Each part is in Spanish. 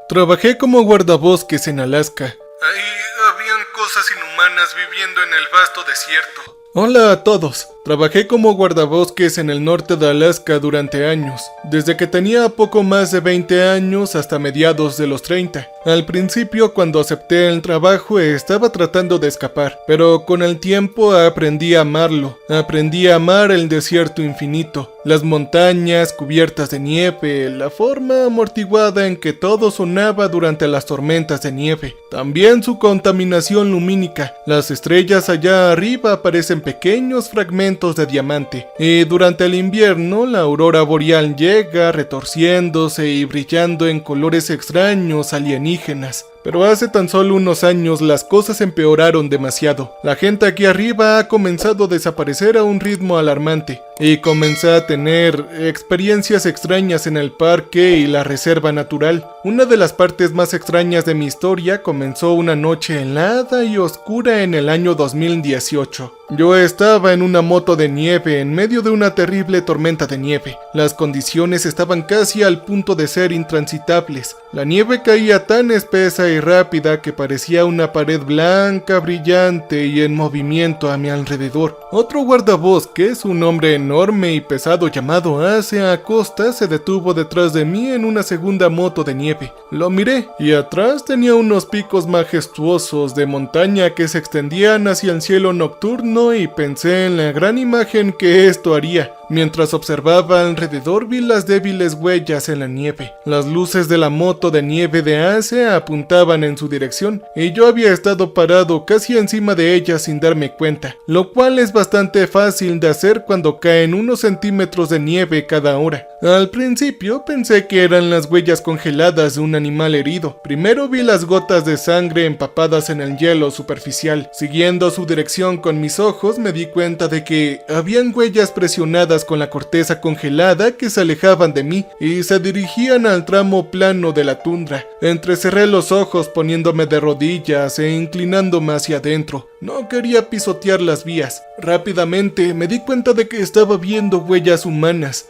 Trabajé como guardabosques en Alaska. Ahí habían cosas inhumanas viviendo en el vasto desierto. Hola a todos. Trabajé como guardabosques en el norte de Alaska durante años, desde que tenía poco más de 20 años hasta mediados de los 30. Al principio, cuando acepté el trabajo, estaba tratando de escapar, pero con el tiempo aprendí a amarlo. Aprendí a amar el desierto infinito, las montañas cubiertas de nieve, la forma amortiguada en que todo sonaba durante las tormentas de nieve. También su contaminación lumínica. Las estrellas allá arriba parecen pequeños fragmentos de diamante, y durante el invierno la aurora boreal llega retorciéndose y brillando en colores extraños alienígenas. Pero hace tan solo unos años las cosas empeoraron demasiado. La gente aquí arriba ha comenzado a desaparecer a un ritmo alarmante, y comencé a tener experiencias extrañas en el parque y la reserva natural. Una de las partes más extrañas de mi historia comenzó una noche helada y oscura en el año 2018. Yo estaba en una moto de nieve en medio de una terrible tormenta de nieve. Las condiciones estaban casi al punto de ser intransitables. La nieve caía tan espesa y rápida que parecía una pared blanca, brillante y en movimiento a mi alrededor. Otro guardabosques, un hombre enorme y pesado llamado Ace Acosta, se detuvo detrás de mí en una segunda moto de nieve. Lo miré, y atrás tenía unos picos majestuosos de montaña que se extendían hacia el cielo nocturno, y pensé en la gran imagen que esto haría. Mientras observaba alrededor, vi las débiles huellas en la nieve. Las luces de la moto de nieve de Ace apuntaban en su dirección, y yo había estado parado casi encima de ellas sin darme cuenta, lo cual es bastante fácil de hacer cuando caen unos centímetros de nieve cada hora. Al principio pensé que eran las huellas congeladas de un animal herido. Primero vi las gotas de sangre empapadas en el hielo superficial. Siguiendo su dirección con mis ojos, me di cuenta de que habían huellas presionadas con la corteza congelada que se alejaban de mí y se dirigían al tramo plano de la tundra. Entrecerré los ojos poniéndome de rodillas e inclinándome hacia adentro. No quería pisotear las vías. Rápidamente me di cuenta de que estaba viendo huellas humanas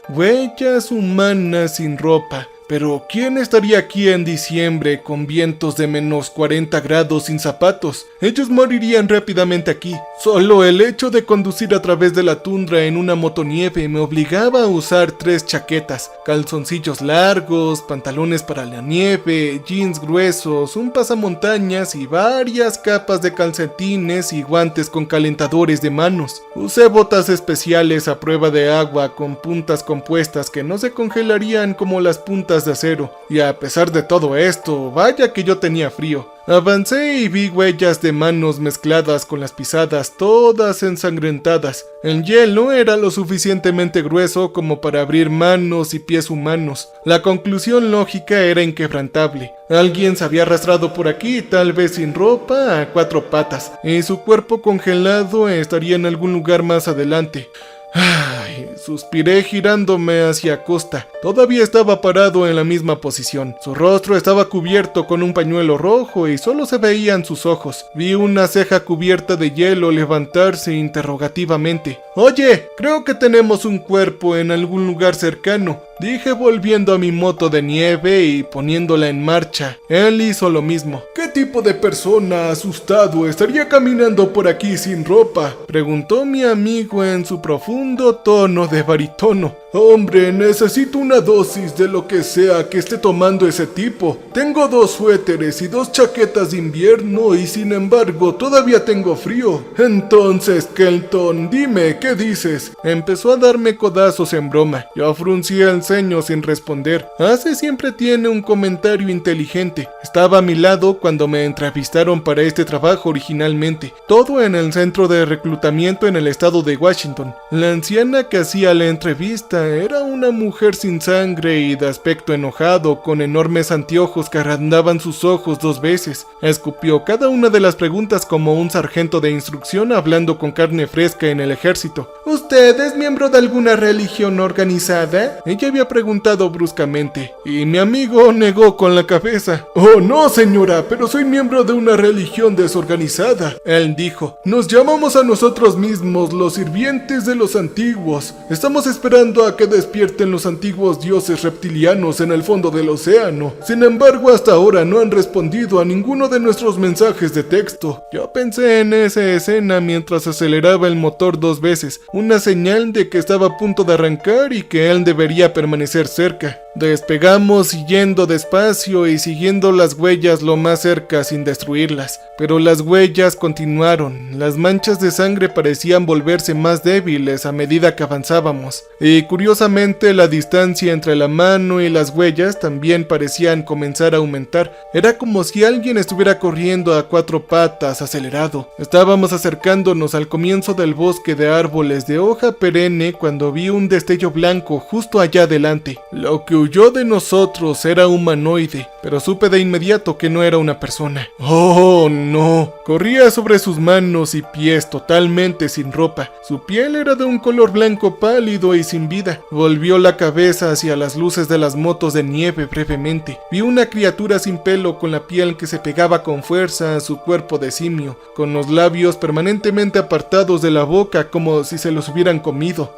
sin ropa. Pero ¿quién estaría aquí en diciembre con vientos de menos 40 grados sin zapatos? Ellos morirían rápidamente aquí. Solo el hecho de conducir a través de la tundra en una motonieve me obligaba a usar 3 chaquetas, calzoncillos largos, pantalones para la nieve, jeans gruesos, un pasamontañas y varias capas de calcetines y guantes con calentadores de manos. Usé botas especiales a prueba de agua con puntas compuestas que no se congelarían como las puntas de acero, y a pesar de todo esto, vaya que yo tenía frío. Avancé y vi huellas de manos mezcladas con las pisadas, todas ensangrentadas. El hielo era lo suficientemente grueso como para abrir manos y pies humanos. La conclusión lógica era inquebrantable. Alguien se había arrastrado por aquí, tal vez sin ropa, a 4 patas, y su cuerpo congelado estaría en algún lugar más adelante. Ay, suspiré girándome hacia Acosta. Todavía estaba parado en la misma posición. Su rostro estaba cubierto con un pañuelo rojo y solo se veían sus ojos. Vi una ceja cubierta de hielo levantarse interrogativamente. «Oye, creo que tenemos un cuerpo en algún lugar cercano», dije volviendo a mi moto de nieve y poniéndola en marcha. Él hizo lo mismo. «¿Qué tipo de persona asustado estaría caminando por aquí sin ropa?», preguntó mi amigo en su profundo tono de barítono. «Hombre, necesito una dosis de lo que sea que esté tomando ese tipo. Tengo 2 suéteres y 2 chaquetas de invierno y sin embargo todavía tengo frío. Entonces, Kelton, dime, ¿qué dices?». Empezó a darme codazos en broma. Yo fruncí el ceño sin responder. Ace siempre tiene un comentario inteligente. Estaba a mi lado cuando me entrevistaron para este trabajo originalmente. Todo en el centro de reclutamiento en el estado de Washington. La anciana que hacía la entrevista era una mujer sin sangre y de aspecto enojado, con enormes anteojos que agrandaban sus ojos 2 veces. Escupió cada una de las preguntas como un sargento de instrucción hablando con carne fresca en el ejército. «¿Usted es miembro de alguna religión organizada?». Ella había preguntado bruscamente, y mi amigo negó con la cabeza. «Oh, no, señora, pero soy miembro de una religión desorganizada», él dijo. «Nos llamamos a nosotros mismos los sirvientes de los antiguos. Estamos esperando a que despierten los antiguos dioses reptilianos en el fondo del océano. Sin embargo, hasta ahora no han respondido a ninguno de nuestros mensajes de texto». Yo pensé en esa escena mientras aceleraba el motor 2 veces, una señal de que estaba a punto de arrancar y que él debería permanecer cerca. Despegamos yendo despacio y siguiendo las huellas lo más cerca sin destruirlas, pero las huellas continuaron. Las manchas de sangre parecían volverse más débiles a medida que avanzábamos, y curiosamente la distancia entre la mano y las huellas también parecían comenzar a aumentar. Era como si alguien estuviera corriendo a 4 patas acelerado. Estábamos acercándonos al comienzo del bosque de árboles de hoja perenne cuando vi un destello blanco justo allá adelante. Lo que huyó de nosotros era humanoide, pero supe de inmediato que no era una persona. ¡Oh, no! Corría sobre sus manos y pies totalmente sin ropa. Su piel era de un color blanco pálido y sin vida. Volvió la cabeza hacia las luces de las motos de nieve brevemente. Vi una criatura sin pelo con la piel que se pegaba con fuerza a su cuerpo de simio, con los labios permanentemente apartados de la boca como si se los hubieran comido.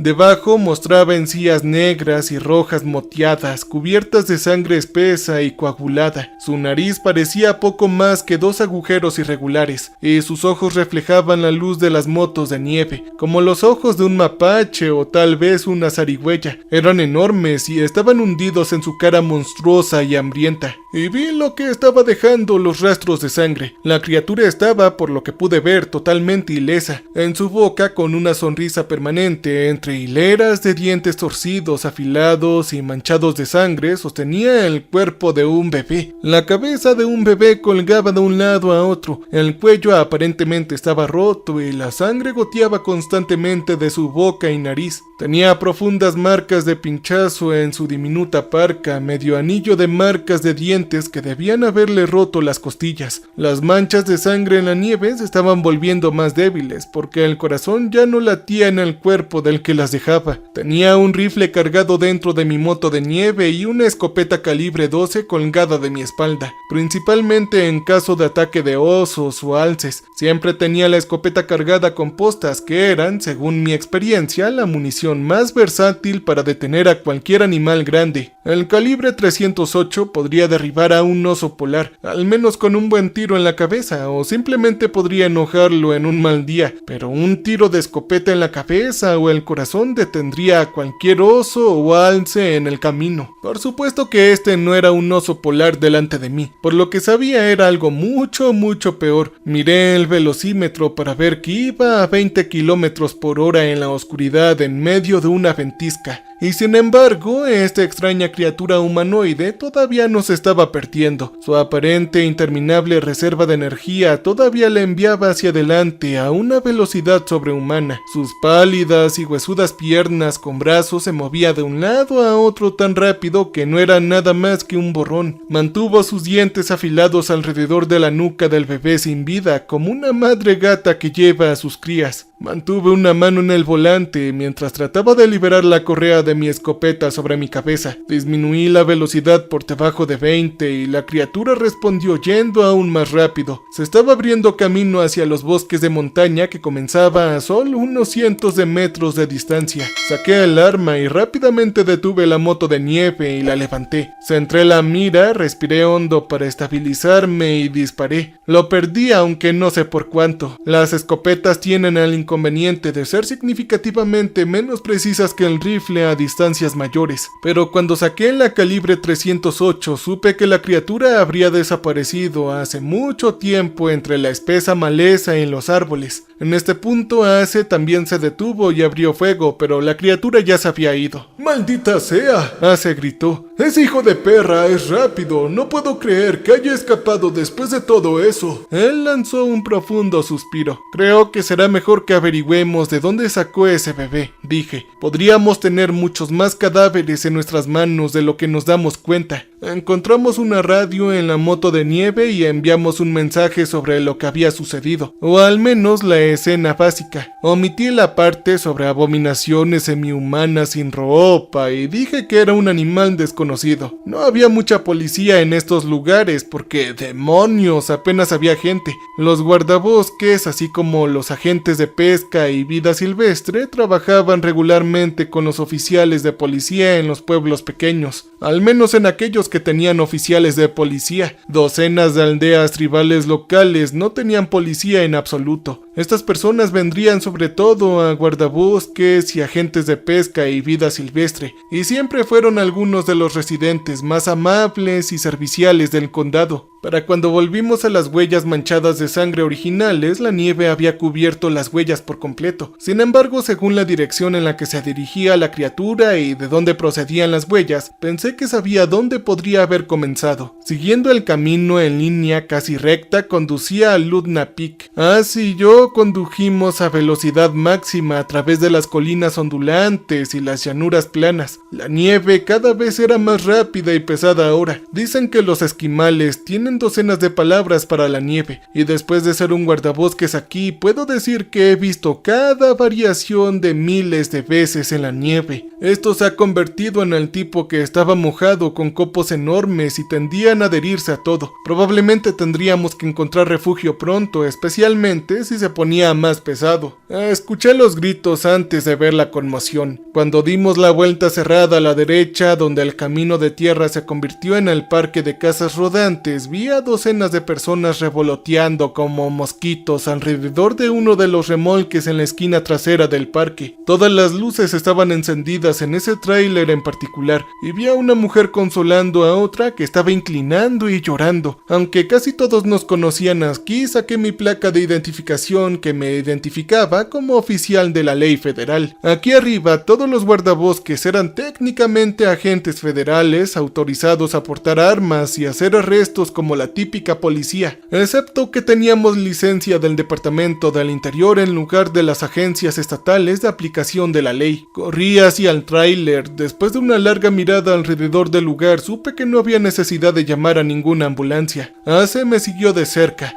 Debajo mostraba encías negras y rojas moteadas, cubiertas de sangre espesa y coagulada. Su nariz parecía poco más que 2 agujeros irregulares, y sus ojos reflejaban la luz de las motos de nieve, como los ojos de un mapache o tal vez una zarigüeya. Eran enormes y estaban hundidos en su cara monstruosa y hambrienta. Y vi lo que estaba dejando los rastros de sangre. La criatura estaba, por lo que pude ver, totalmente ilesa, en su boca con una sonrisa permanente entre hileras de dientes torcidos, afilados y manchados de sangre. Sostenía el cuerpo de un bebé. La cabeza de un bebé colgaba de un lado a otro, el cuello aparentemente estaba roto y la sangre goteaba constantemente de su boca y nariz. Tenía profundas marcas de pinchazo en su diminuta parca, medio anillo de marcas de dientes que debían haberle roto las costillas. Las manchas de sangre en la nieve se estaban volviendo más débiles, porque el corazón ya no latía en el cuerpo del que las dejaba. Tenía un rifle cargado dentro de mi moto de nieve y una escopeta calibre 12 colgada de mi espalda, principalmente en caso de ataque de osos o alces. Siempre tenía la escopeta cargada con postas que eran, según mi experiencia, la munición más versátil para detener a cualquier animal grande. El calibre 308 podría derribar a un oso polar, al menos con un buen tiro en la cabeza, o simplemente podría enojarlo en un mal día, pero un tiro de escopeta en la cabeza o el corazón detendría a cualquier oso o alce en el camino. Por supuesto que este no era un oso polar delante de mí, por lo que sabía era algo mucho peor. Miré el velocímetro para ver que iba a 20 kilómetros por hora en la oscuridad en medio de una ventisca. Y sin embargo, esta extraña criatura humanoide todavía nos estaba perdiendo. Su aparente e interminable reserva de energía todavía la enviaba hacia adelante a una velocidad sobrehumana. Sus pálidas y huesudas piernas con brazos se movía de un lado a otro tan rápido que no era nada más que un borrón. Mantuvo sus dientes afilados alrededor de la nuca del bebé sin vida, como una madre gata que lleva a sus crías. Mantuve una mano en el volante mientras trataba de liberar la correa de mi escopeta sobre mi cabeza. Disminuí la velocidad por debajo de 20 y la criatura respondió yendo aún más rápido. Se estaba abriendo camino hacia los bosques de montaña que comenzaba a solo unos cientos de metros de distancia. Saqué el arma y rápidamente detuve la moto de nieve y la levanté. Centré la mira, respiré hondo para estabilizarme y disparé. Lo perdí, aunque no sé por cuánto. Las escopetas tienen el inconveniente de ser significativamente menos precisas que el rifle a distancias mayores, pero cuando saqué la calibre 308 supe que la criatura habría desaparecido hace mucho tiempo entre la espesa maleza y los árboles. En este punto Ace también se detuvo y abrió fuego, pero la criatura ya se había ido. ¡Maldita sea!, Ace gritó. ¡Ese hijo de perra es rápido! No puedo creer que haya escapado después de todo eso. Él lanzó un profundo suspiro. Creo que será mejor que averigüemos de dónde sacó ese bebé, dije. Podríamos tener muchos más cadáveres en nuestras manos de lo que nos damos cuenta. Encontramos una radio en la moto de nieve y enviamos un mensaje sobre lo que había sucedido, o al menos la escena básica. Omití la parte sobre abominaciones semihumanas sin ropa y dije que era un animal desconocido. No había mucha policía en estos lugares porque, demonios, apenas había gente. Los guardabosques, así como los agentes de pesca y vida silvestre, trabajaban regularmente con los oficiales de policía en los pueblos pequeños, al menos en aquellos que tenían oficiales de policía. Docenas de aldeas tribales locales no tenían policía en absoluto. Estas personas vendrían sobre todo a guardabosques y agentes de pesca y vida silvestre, y siempre fueron algunos de los residentes más amables y serviciales del condado. Para cuando volvimos a las huellas manchadas de sangre originales, la nieve había cubierto las huellas por completo. Sin embargo, según la dirección en la que se dirigía la criatura y de dónde procedían las huellas, pensé que sabía dónde podría haber comenzado. Siguiendo el camino en línea casi recta, conducía a Ludna Peak. Así y yo condujimos a velocidad máxima a través de las colinas ondulantes y las llanuras planas. La nieve cada vez era más rápida y pesada ahora. Dicen que los esquimales tienen docenas de palabras para la nieve, y después de ser un guardabosques aquí, puedo decir que he visto cada variación de miles de veces en la nieve. Esto se ha convertido en el tipo que estaba mojado con copos enormes y tendían a adherirse a todo. Probablemente tendríamos que encontrar refugio pronto, especialmente si se ponía más pesado. Escuché los gritos antes de ver la conmoción. Cuando dimos la vuelta cerrada a la derecha, donde el camino de tierra se convirtió en el parque de casas rodantes, vi a docenas de personas revoloteando como mosquitos alrededor de uno de los remolques en la esquina trasera del parque. Todas las luces estaban encendidas en ese tráiler en particular, y vi a una mujer consolando a otra que estaba inclinando y llorando. Aunque casi todos nos conocían aquí, saqué mi placa de identificación que me identificaba como oficial de la ley federal. Aquí arriba, todos los guardabosques eran técnicamente agentes federales autorizados a portar armas y hacer arrestos como la típica policía, excepto que teníamos licencia del Departamento del Interior en lugar de las agencias estatales de aplicación de la ley. Corrí hacia el tráiler. Después de una larga mirada alrededor del lugar, supe que no había necesidad de llamar a ninguna ambulancia. Ace me siguió de cerca.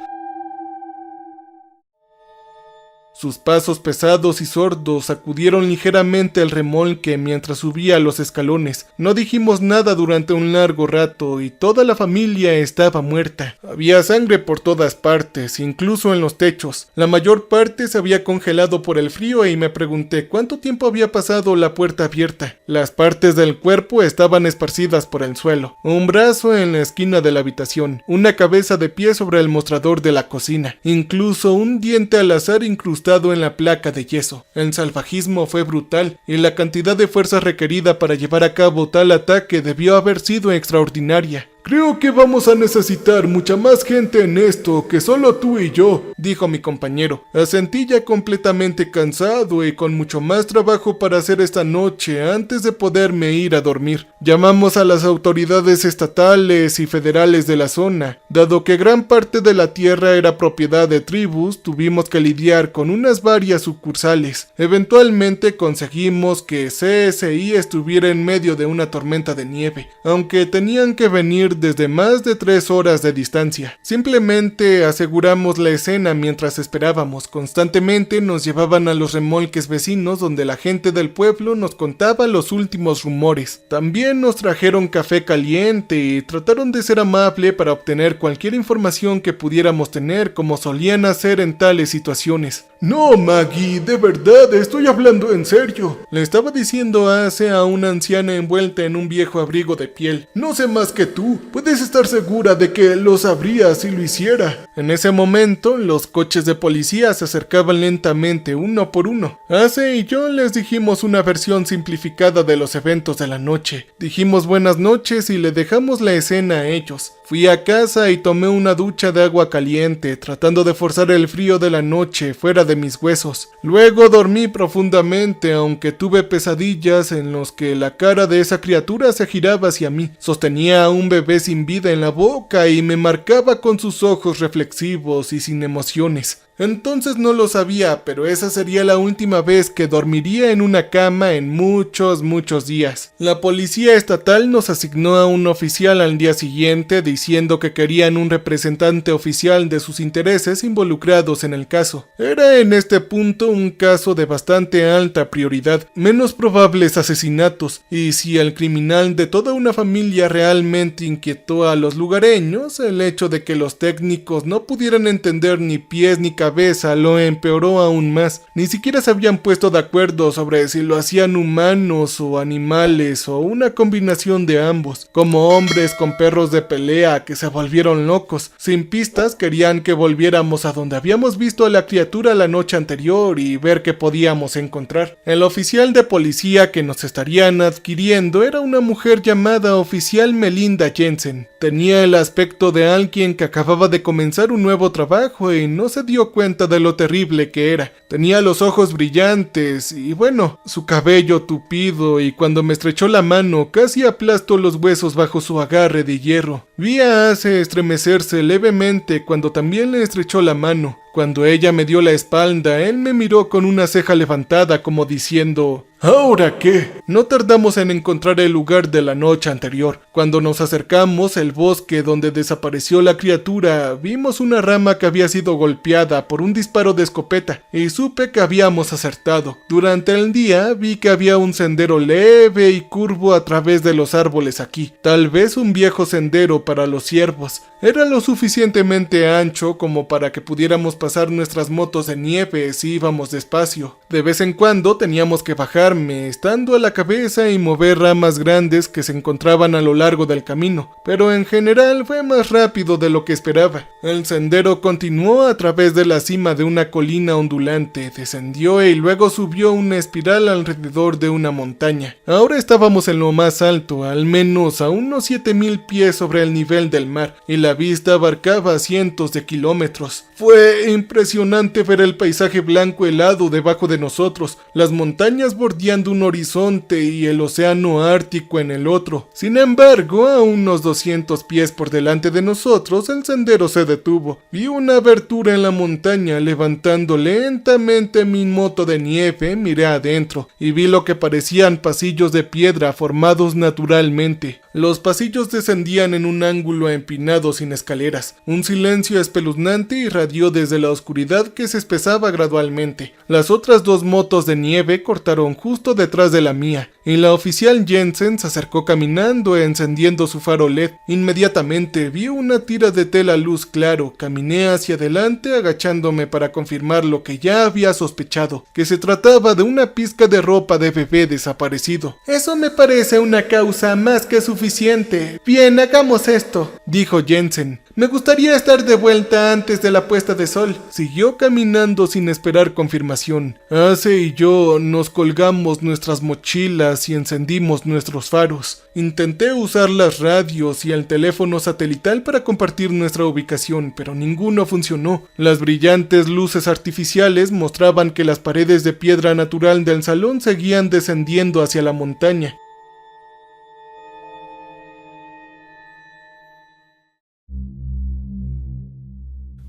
Sus pasos pesados y sordos sacudieron ligeramente el remolque mientras subía los escalones. No dijimos nada durante un largo rato y toda la familia estaba muerta. Había sangre por todas partes, incluso en los techos. La mayor parte se había congelado por el frío y me pregunté cuánto tiempo había pasado la puerta abierta. Las partes del cuerpo estaban esparcidas por el suelo. Un brazo en la esquina de la habitación, una cabeza de pie sobre el mostrador de la cocina, incluso un diente al azar incrustado en la placa de yeso. El salvajismo fue brutal y la cantidad de fuerza requerida para llevar a cabo tal ataque debió haber sido extraordinaria. Creo que vamos a necesitar mucha más gente en esto que solo tú y yo, dijo mi compañero. Asentí ya completamente cansado y con mucho más trabajo para hacer esta noche antes de poderme ir a dormir. Llamamos a las autoridades estatales y federales de la zona. Dado que gran parte de la tierra era propiedad de tribus, tuvimos que lidiar con unas varias sucursales. Eventualmente conseguimos que CSI estuviera en medio de una tormenta de nieve, aunque tenían que venir desde más de 3 horas de distancia. Simplemente aseguramos la escena mientras esperábamos. Constantemente nos llevaban a los remolques vecinos donde la gente del pueblo nos contaba los últimos rumores. También nos trajeron café caliente y trataron de ser amable para obtener cualquier información que pudiéramos tener, como solían hacer en tales situaciones. No, Maggie, de verdad, estoy hablando en serio, le estaba diciendo Ace a una anciana envuelta en un viejo abrigo de piel. No sé más que tú. Puedes estar segura de que lo sabría si lo hiciera. En ese momento, los coches de policía se acercaban lentamente uno por uno. Ace y yo les dijimos una versión simplificada de los eventos de la noche. Dijimos buenas noches y le dejamos la escena a ellos. Fui a casa y tomé una ducha de agua caliente, tratando de forzar el frío de la noche fuera de mis huesos. Luego dormí profundamente, aunque tuve pesadillas en los que la cara de esa criatura se giraba hacia mí. Sostenía a un bebé sin vida en la boca y me marcaba con sus ojos reflexivos y sin emociones. Entonces no lo sabía, pero esa sería la última vez que dormiría en una cama en muchos días. La policía estatal nos asignó a un oficial al día siguiente diciendo que querían un representante oficial de sus intereses involucrados en el caso. Era en este punto un caso de bastante alta prioridad, menos probables asesinatos, y si el criminal de toda una familia realmente inquietó a los lugareños, el hecho de que los técnicos no pudieran entender ni pies ni cabeza lo empeoró aún más. Ni siquiera se habían puesto de acuerdo sobre si lo hacían humanos o animales o una combinación de ambos, como hombres con perros de pelea que se volvieron locos. Sin pistas querían que volviéramos a donde habíamos visto a la criatura la noche anterior y ver qué podíamos encontrar. El oficial de policía que nos estarían adquiriendo era una mujer llamada oficial Melinda Jensen. Tenía el aspecto de alguien que acababa de comenzar un nuevo trabajo y no se dio cuenta de lo terrible que era. Tenía los ojos brillantes y bueno, su cabello tupido, y cuando me estrechó la mano casi aplastó los huesos bajo su agarre de hierro. Vi a Ace estremecerse levemente cuando también le estrechó la mano. Cuando ella me dio la espalda, él me miró con una ceja levantada como diciendo: ¿ahora qué? No tardamos en encontrar el lugar de la noche anterior. Cuando nos acercamos al bosque donde desapareció la criatura, vimos una rama que había sido golpeada por un disparo de escopeta y supe que habíamos acertado. Durante el día vi que había un sendero leve y curvo a través de los árboles aquí, tal vez un viejo sendero para los ciervos. Era lo suficientemente ancho como para que pudiéramos pasar nuestras motos de nieve si íbamos despacio. De vez en cuando teníamos que bajarme, estando a la cabeza, y mover ramas grandes que se encontraban a lo largo del camino, pero en general fue más rápido de lo que esperaba. El sendero continuó a través de la cima de una colina ondulante, descendió y luego subió una espiral alrededor de una montaña. Ahora estábamos en lo más alto, al menos a unos 7000 pies sobre el nivel del mar, y la vista abarcaba cientos de kilómetros. Fue impresionante ver el paisaje blanco helado debajo de nosotros, las montañas bordeando un horizonte y el océano Ártico en el otro. Sin embargo, a unos 200 pies por delante de nosotros, el sendero se detuvo. Vi una abertura en la montaña. Levantando lentamente mi moto de nieve, miré adentro y vi lo que parecían pasillos de piedra formados naturalmente. Los pasillos descendían en un ángulo empinado sin escaleras. Un silencio espeluznante irradió desde la oscuridad que se espesaba gradualmente. Las otras dos motos de nieve cortaron justo detrás de la mía, y la oficial Jensen se acercó caminando encendiendo su faro LED. Inmediatamente vi una tira de tela luz claro. Caminé hacia adelante agachándome para confirmar lo que ya había sospechado, que se trataba de una pizca de ropa de bebé desaparecido. Eso me parece una causa más que suficiente. Bien, hagamos esto, dijo Jensen. Me gustaría estar de vuelta antes de la puesta de sol. Siguió caminando sin esperar confirmación. Ace y yo nos colgamos nuestras mochilas y encendimos nuestros faros. Intenté usar las radios y el teléfono satelital para compartir nuestra ubicación, pero ninguno funcionó. Las brillantes luces artificiales mostraban que las paredes de piedra natural del salón seguían descendiendo hacia la montaña.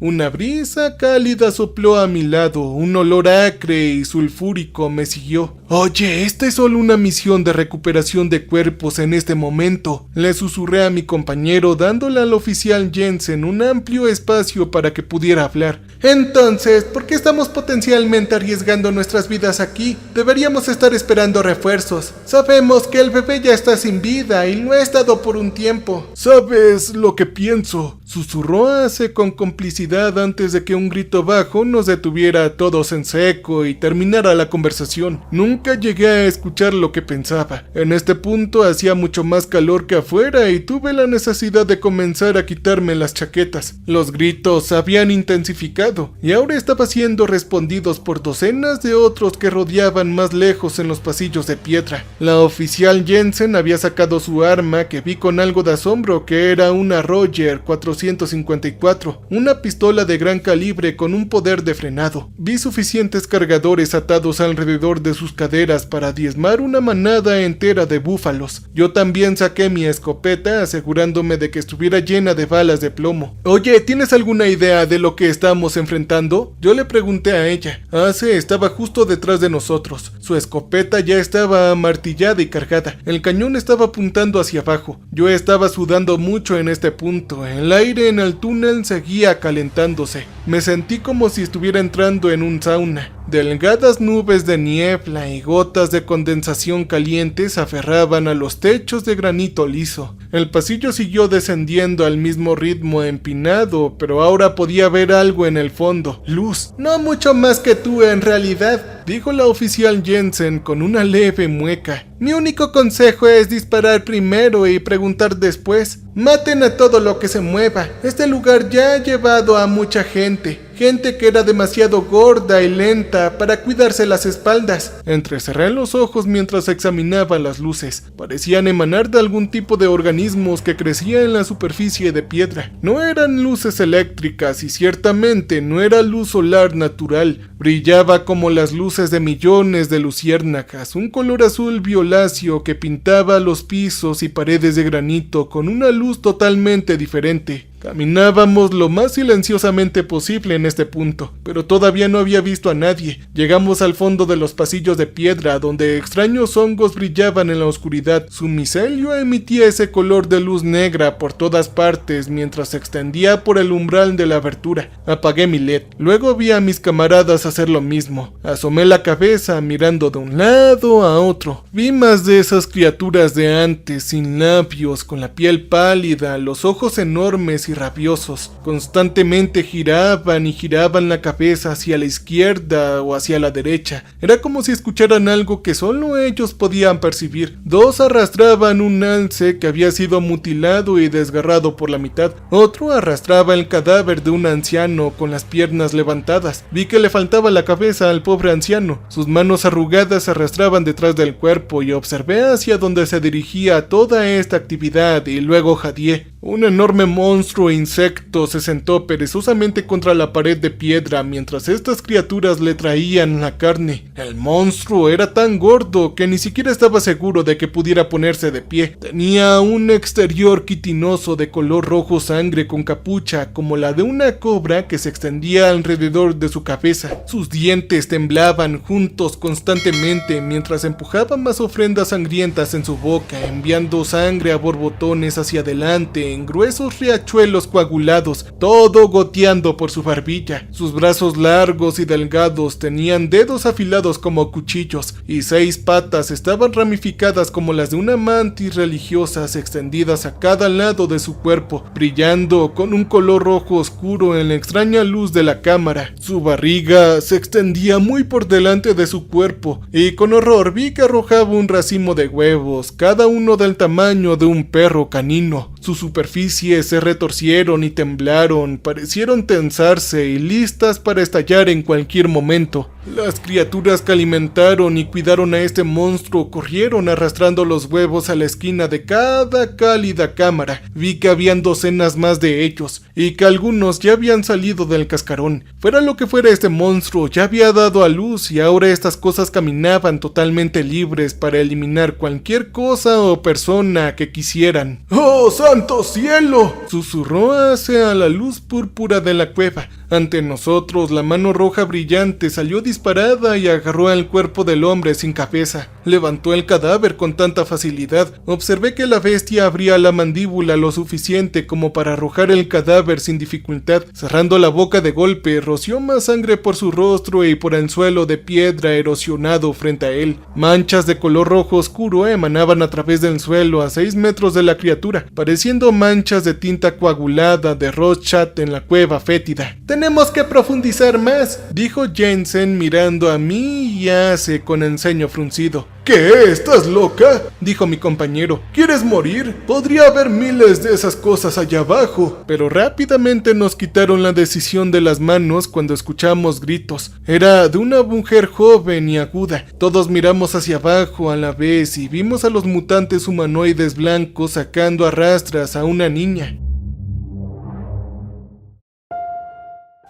Una brisa cálida sopló a mi lado, un olor acre y sulfúrico me siguió. Oye, esta es solo una misión de recuperación de cuerpos en este momento, le susurré a mi compañero dándole al oficial Jensen un amplio espacio para que pudiera hablar. Entonces, ¿por qué estamos potencialmente arriesgando nuestras vidas aquí? Deberíamos estar esperando refuerzos. Sabemos que el bebé ya está sin vida y lo ha estado por un tiempo. ¿Sabes lo que pienso?, susurró Ace con complicidad antes de que un grito bajo nos detuviera a todos en seco y terminara la conversación. Nunca llegué a escuchar lo que pensaba. En este punto hacía mucho más calor que afuera y tuve la necesidad de comenzar a quitarme las chaquetas. Los gritos habían intensificado y ahora estaba siendo respondidos por docenas de otros que rodeaban más lejos en los pasillos de piedra. La oficial Jensen había sacado su arma, que vi con algo de asombro que era una Roger 454, una pistola pistola de gran calibre con un poder de frenado. Vi suficientes cargadores atados alrededor de sus caderas para diezmar una manada entera de búfalos. Yo también saqué mi escopeta, asegurándome de que estuviera llena de balas de plomo. Oye, ¿tienes alguna idea de lo que estamos enfrentando? Yo le pregunté a ella. Ace estaba justo detrás de nosotros. Su escopeta ya estaba amartillada y cargada. El cañón estaba apuntando hacia abajo. Yo estaba sudando mucho en este punto. El aire en el túnel seguía calentándose. Me sentí como si estuviera entrando en un sauna. Delgadas nubes de niebla y gotas de condensación caliente se aferraban a los techos de granito liso. El pasillo siguió descendiendo al mismo ritmo empinado, pero ahora podía ver algo en el fondo. Luz. No mucho más que tú en realidad, dijo la oficial Jensen con una leve mueca. Mi único consejo es disparar primero y preguntar después. Maten a todo lo que se mueva. Este lugar ya ha llevado a mucha gente. Gente que era demasiado gorda y lenta para cuidarse las espaldas. Entrecerré los ojos mientras examinaba las luces. Parecían emanar de algún tipo de organismos que crecía en la superficie de piedra. No eran luces eléctricas y ciertamente no era luz solar natural. Brillaba como las luces de millones de luciérnagas, un color azul violáceo que pintaba los pisos y paredes de granito con una luz totalmente diferente. Caminábamos lo más silenciosamente posible en este punto, pero todavía no había visto a nadie. Llegamos al fondo de los pasillos de piedra, donde extraños hongos brillaban en la oscuridad. Su micelio emitía ese color de luz negra por todas partes mientras se extendía por el umbral de la abertura. Apagué mi LED. Luego vi a mis camaradas hacer lo mismo. Asomé la cabeza mirando de un lado a otro. Vi más de esas criaturas de antes, sin labios, con la piel pálida, los ojos enormes y rabiosos. Constantemente giraban y giraban la cabeza hacia la izquierda o hacia la derecha. Era como si escucharan algo que solo ellos podían percibir. Dos arrastraban un alce que había sido mutilado y desgarrado por la mitad. Otro arrastraba el cadáver de un anciano con las piernas levantadas. Vi que le faltaba la cabeza al pobre anciano. Sus manos arrugadas se arrastraban detrás del cuerpo y observé hacia donde se dirigía toda esta actividad y luego jadeé. Un enorme monstruo insecto se sentó perezosamente contra la pared de piedra mientras estas criaturas le traían la carne. El monstruo era tan gordo que ni siquiera estaba seguro de que pudiera ponerse de pie. Tenía un exterior quitinoso de color rojo sangre con capucha como la de una cobra que se extendía alrededor de su cabeza. Sus dientes temblaban juntos constantemente mientras empujaba más ofrendas sangrientas en su boca, enviando sangre a borbotones hacia adelante en gruesos riachuelos coagulados, todo goteando por su barbilla. Sus brazos largos y delgados tenían dedos afilados como cuchillos, y 6 patas estaban ramificadas como las de una mantis religiosas extendidas a cada lado de su cuerpo, brillando con un color rojo oscuro en la extraña luz de la cámara. Su barriga se extendía muy por delante de su cuerpo, y con horror vi que arrojaba un racimo de huevos, cada uno del tamaño de un perro canino. Sus superficies se retorcieron y temblaron, parecieron tensarse y listas para estallar en cualquier momento. Las criaturas que alimentaron y cuidaron a este monstruo corrieron arrastrando los huevos a la esquina de cada cálida cámara. Vi que habían docenas más de ellos, y que algunos ya habían salido del cascarón. Fuera lo que fuera este monstruo, ya había dado a luz y ahora estas cosas caminaban totalmente libres para eliminar cualquier cosa o persona que quisieran. ¡Oh, santo cielo!, susurró hacia la luz púrpura de la cueva. Ante nosotros, la mano roja brillante salió disparada y agarró al cuerpo del hombre sin cabeza. Levantó el cadáver con tanta facilidad. Observé que la bestia abría la mandíbula lo suficiente como para arrojar el cadáver sin dificultad. Cerrando la boca de golpe, roció más sangre por su rostro y por el suelo de piedra erosionado frente a él. Manchas de color rojo oscuro emanaban a través del suelo a 6 metros de la criatura, pareciendo manchas de tinta coagulada de Rorschach en la cueva fétida. «Tenemos que profundizar más», dijo Jensen mirando a mí y Ace con el ceño fruncido. «¿Qué? ¿Estás loca?», dijo mi compañero. «¿Quieres morir? Podría haber miles de esas cosas allá abajo». Pero rápidamente nos quitaron la decisión de las manos cuando escuchamos gritos. Era de una mujer joven y aguda. Todos miramos hacia abajo a la vez y vimos a los mutantes humanoides blancos sacando a rastras a una niña.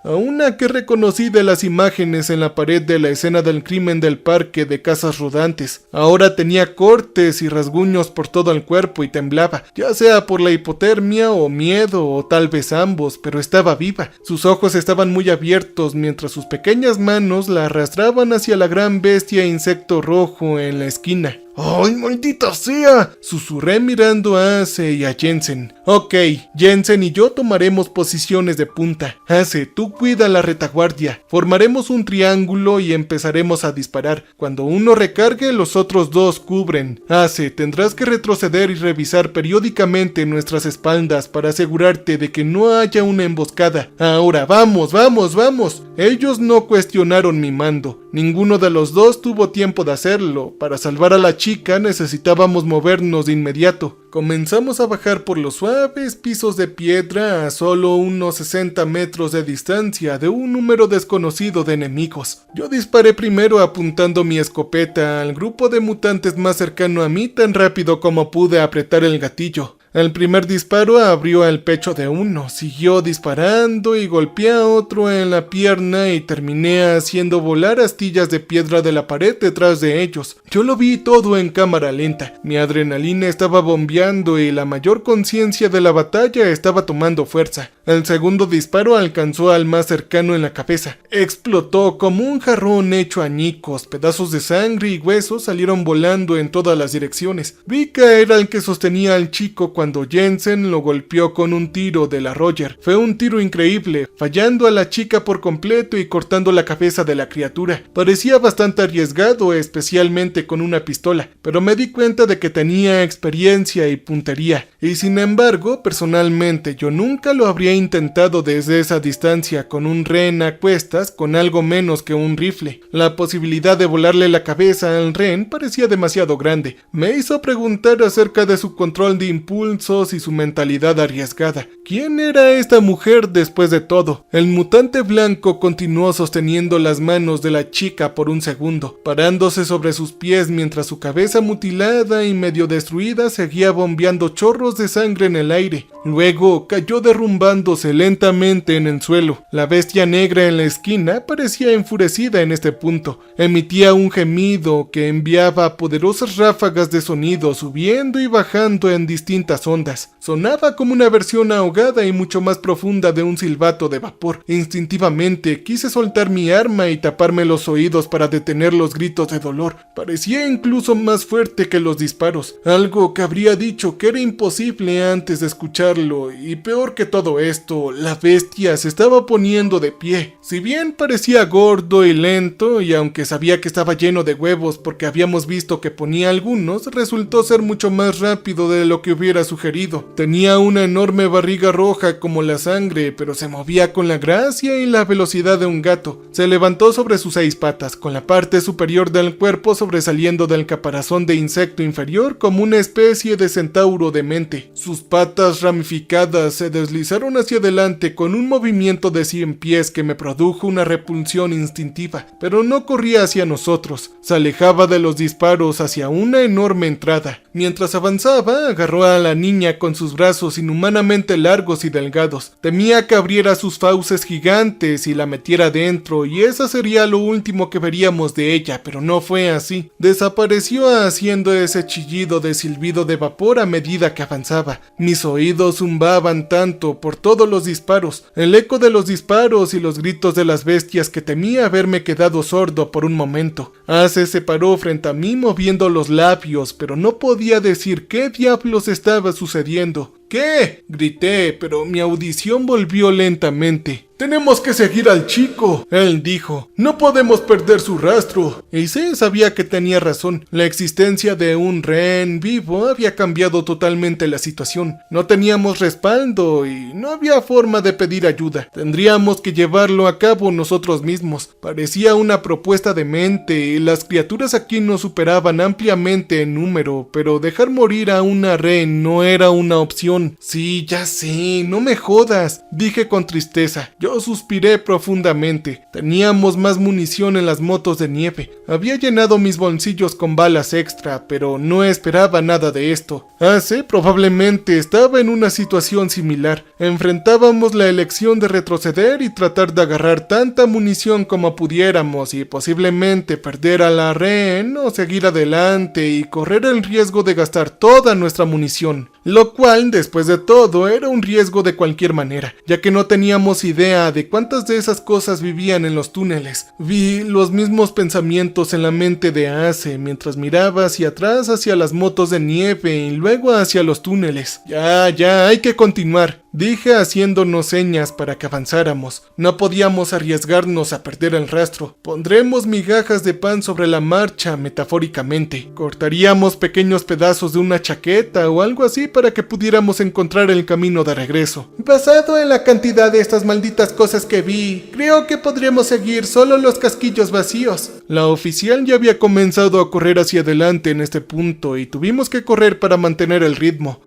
a una que reconocí de las imágenes en la pared de la escena del crimen del parque de casas rodantes. Ahora tenía cortes y rasguños por todo el cuerpo y temblaba, ya sea por la hipotermia o miedo o tal vez ambos, pero estaba viva. Sus ojos estaban muy abiertos mientras sus pequeñas manos la arrastraban hacia la gran bestia insecto rojo en la esquina. ¡Ay, maldita sea!, susurré mirando a Ace y a Jensen. Ok, Jensen y yo tomaremos posiciones de punta. Ace, tú cuida la retaguardia. Formaremos un triángulo y empezaremos a disparar. Cuando uno recargue, los otros dos cubren. Ace, tendrás que retroceder y revisar periódicamente nuestras espaldas para asegurarte de que no haya una emboscada. Ahora, vamos, vamos, vamos. Ellos no cuestionaron mi mando. Ninguno de los dos tuvo tiempo de hacerlo. Para salvar a la chica necesitábamos movernos de inmediato. Comenzamos a bajar por los suaves pisos de piedra a solo unos 60 metros de distancia de un número desconocido de enemigos. Yo disparé primero apuntando mi escopeta al grupo de mutantes más cercano a mí tan rápido como pude apretar el gatillo. El primer disparo abrió el pecho de uno, siguió disparando y golpeé a otro en la pierna y terminé haciendo volar astillas de piedra de la pared detrás de ellos. Yo lo vi todo en cámara lenta. Mi adrenalina estaba bombeando y la mayor conciencia de la batalla estaba tomando fuerza. El segundo disparo alcanzó al más cercano en la cabeza. Explotó como un jarrón hecho añicos. Pedazos de sangre y huesos salieron volando en todas las direcciones. Vi caer al que sostenía al chico cuando Jensen lo golpeó con un tiro de la Roger. Fue un tiro increíble, fallando a la chica por completo y cortando la cabeza de la criatura. Parecía bastante arriesgado, especialmente con una pistola, pero me di cuenta de que tenía experiencia y puntería, y sin embargo, personalmente, yo nunca lo habría intentado desde esa distancia con un rehén a cuestas con algo menos que un rifle. La posibilidad de volarle la cabeza al rehén parecía demasiado grande. Me hizo preguntar acerca de su control de impulsos y su mentalidad arriesgada. ¿Quién era esta mujer después de todo? El mutante blanco continuó sosteniendo las manos de la chica por un segundo, parándose sobre sus pies mientras su cabeza mutilada y medio destruida seguía bombeando chorros de sangre en el aire. Luego cayó derrumbándose lentamente en el suelo. La bestia negra en la esquina parecía enfurecida en este punto. Emitía un gemido que enviaba poderosas ráfagas de sonido subiendo y bajando en distintas ondas. Sonaba como una versión ahogada y mucho más profunda de un silbato de vapor. Instintivamente quise soltar mi arma y taparme los oídos para detener los gritos de dolor. Parecía incluso más fuerte que los disparos, algo que habría dicho que era imposible antes de escucharlo, y peor que todo esto, la bestia se estaba poniendo de pie. Si bien parecía gordo y lento, y aunque sabía que estaba lleno de huevos porque habíamos visto que ponía algunos, resultó ser mucho más rápido de lo que hubiera sugerido. Tenía una enorme barriga roja como la sangre, pero se movía con la gracia y la velocidad de un gato. Se levantó sobre sus 6 patas, con la parte superior del cuerpo sobresaliendo del caparazón de insecto inferior como una especie de centauro demente. Sus patas ramificadas se deslizaron hacia adelante con un movimiento de 100 pies que me produjo una repulsión instintiva, pero no corría hacia nosotros. Se alejaba de los disparos hacia una enorme entrada. Mientras avanzaba, agarró a la niña con sus brazos inhumanamente largos y delgados. Temía que abriera sus fauces gigantes y la metiera dentro, y eso sería lo último que veríamos de ella, pero no fue así. Desapareció haciendo ese chillido de silbido de vapor a medida que avanzaba. Mis oídos zumbaban tanto por todos los disparos, el eco de los disparos y los gritos de las bestias que temía haberme quedado sordo por un momento. Ace se paró frente a mí moviendo los labios, pero no podía decir qué diablos estaba sucediendo. ¿Qué?, grité, pero mi audición volvió lentamente. «Tenemos que seguir al chico», él dijo. «No podemos perder su rastro». Y sí, sabía que tenía razón. La existencia de un rehén vivo había cambiado totalmente la situación. No teníamos respaldo y no había forma de pedir ayuda. Tendríamos que llevarlo a cabo nosotros mismos. Parecía una propuesta demente y las criaturas aquí nos superaban ampliamente en número, pero dejar morir a una rehén no era una opción. «Sí, ya sé, no me jodas», dije con tristeza. Yo suspiré profundamente. Teníamos más munición en las motos de nieve. Había llenado mis bolsillos con balas extra, pero no esperaba nada de esto. Ace probablemente estaba en una situación similar. Enfrentábamos la elección de retroceder y tratar de agarrar tanta munición como pudiéramos y posiblemente perder a la rehén o seguir adelante y correr el riesgo de gastar toda nuestra munición. Lo cual, después de todo, era un riesgo de cualquier manera, ya que no teníamos idea de cuántas de esas cosas vivían en los túneles. Vi los mismos pensamientos en la mente de Ace mientras miraba hacia atrás hacia las motos de nieve y luego hacia los túneles. Ya, hay que continuar, dije haciéndonos señas para que avanzáramos. No podíamos arriesgarnos a perder el rastro. Pondremos migajas de pan sobre la marcha, metafóricamente. Cortaríamos pequeños pedazos de una chaqueta o algo así para que pudiéramos encontrar el camino de regreso. Basado en la cantidad de estas malditas cosas que vi, creo que podríamos seguir solo los casquillos vacíos. La oficial ya había comenzado a correr hacia adelante en este punto y tuvimos que correr para mantener el ritmo.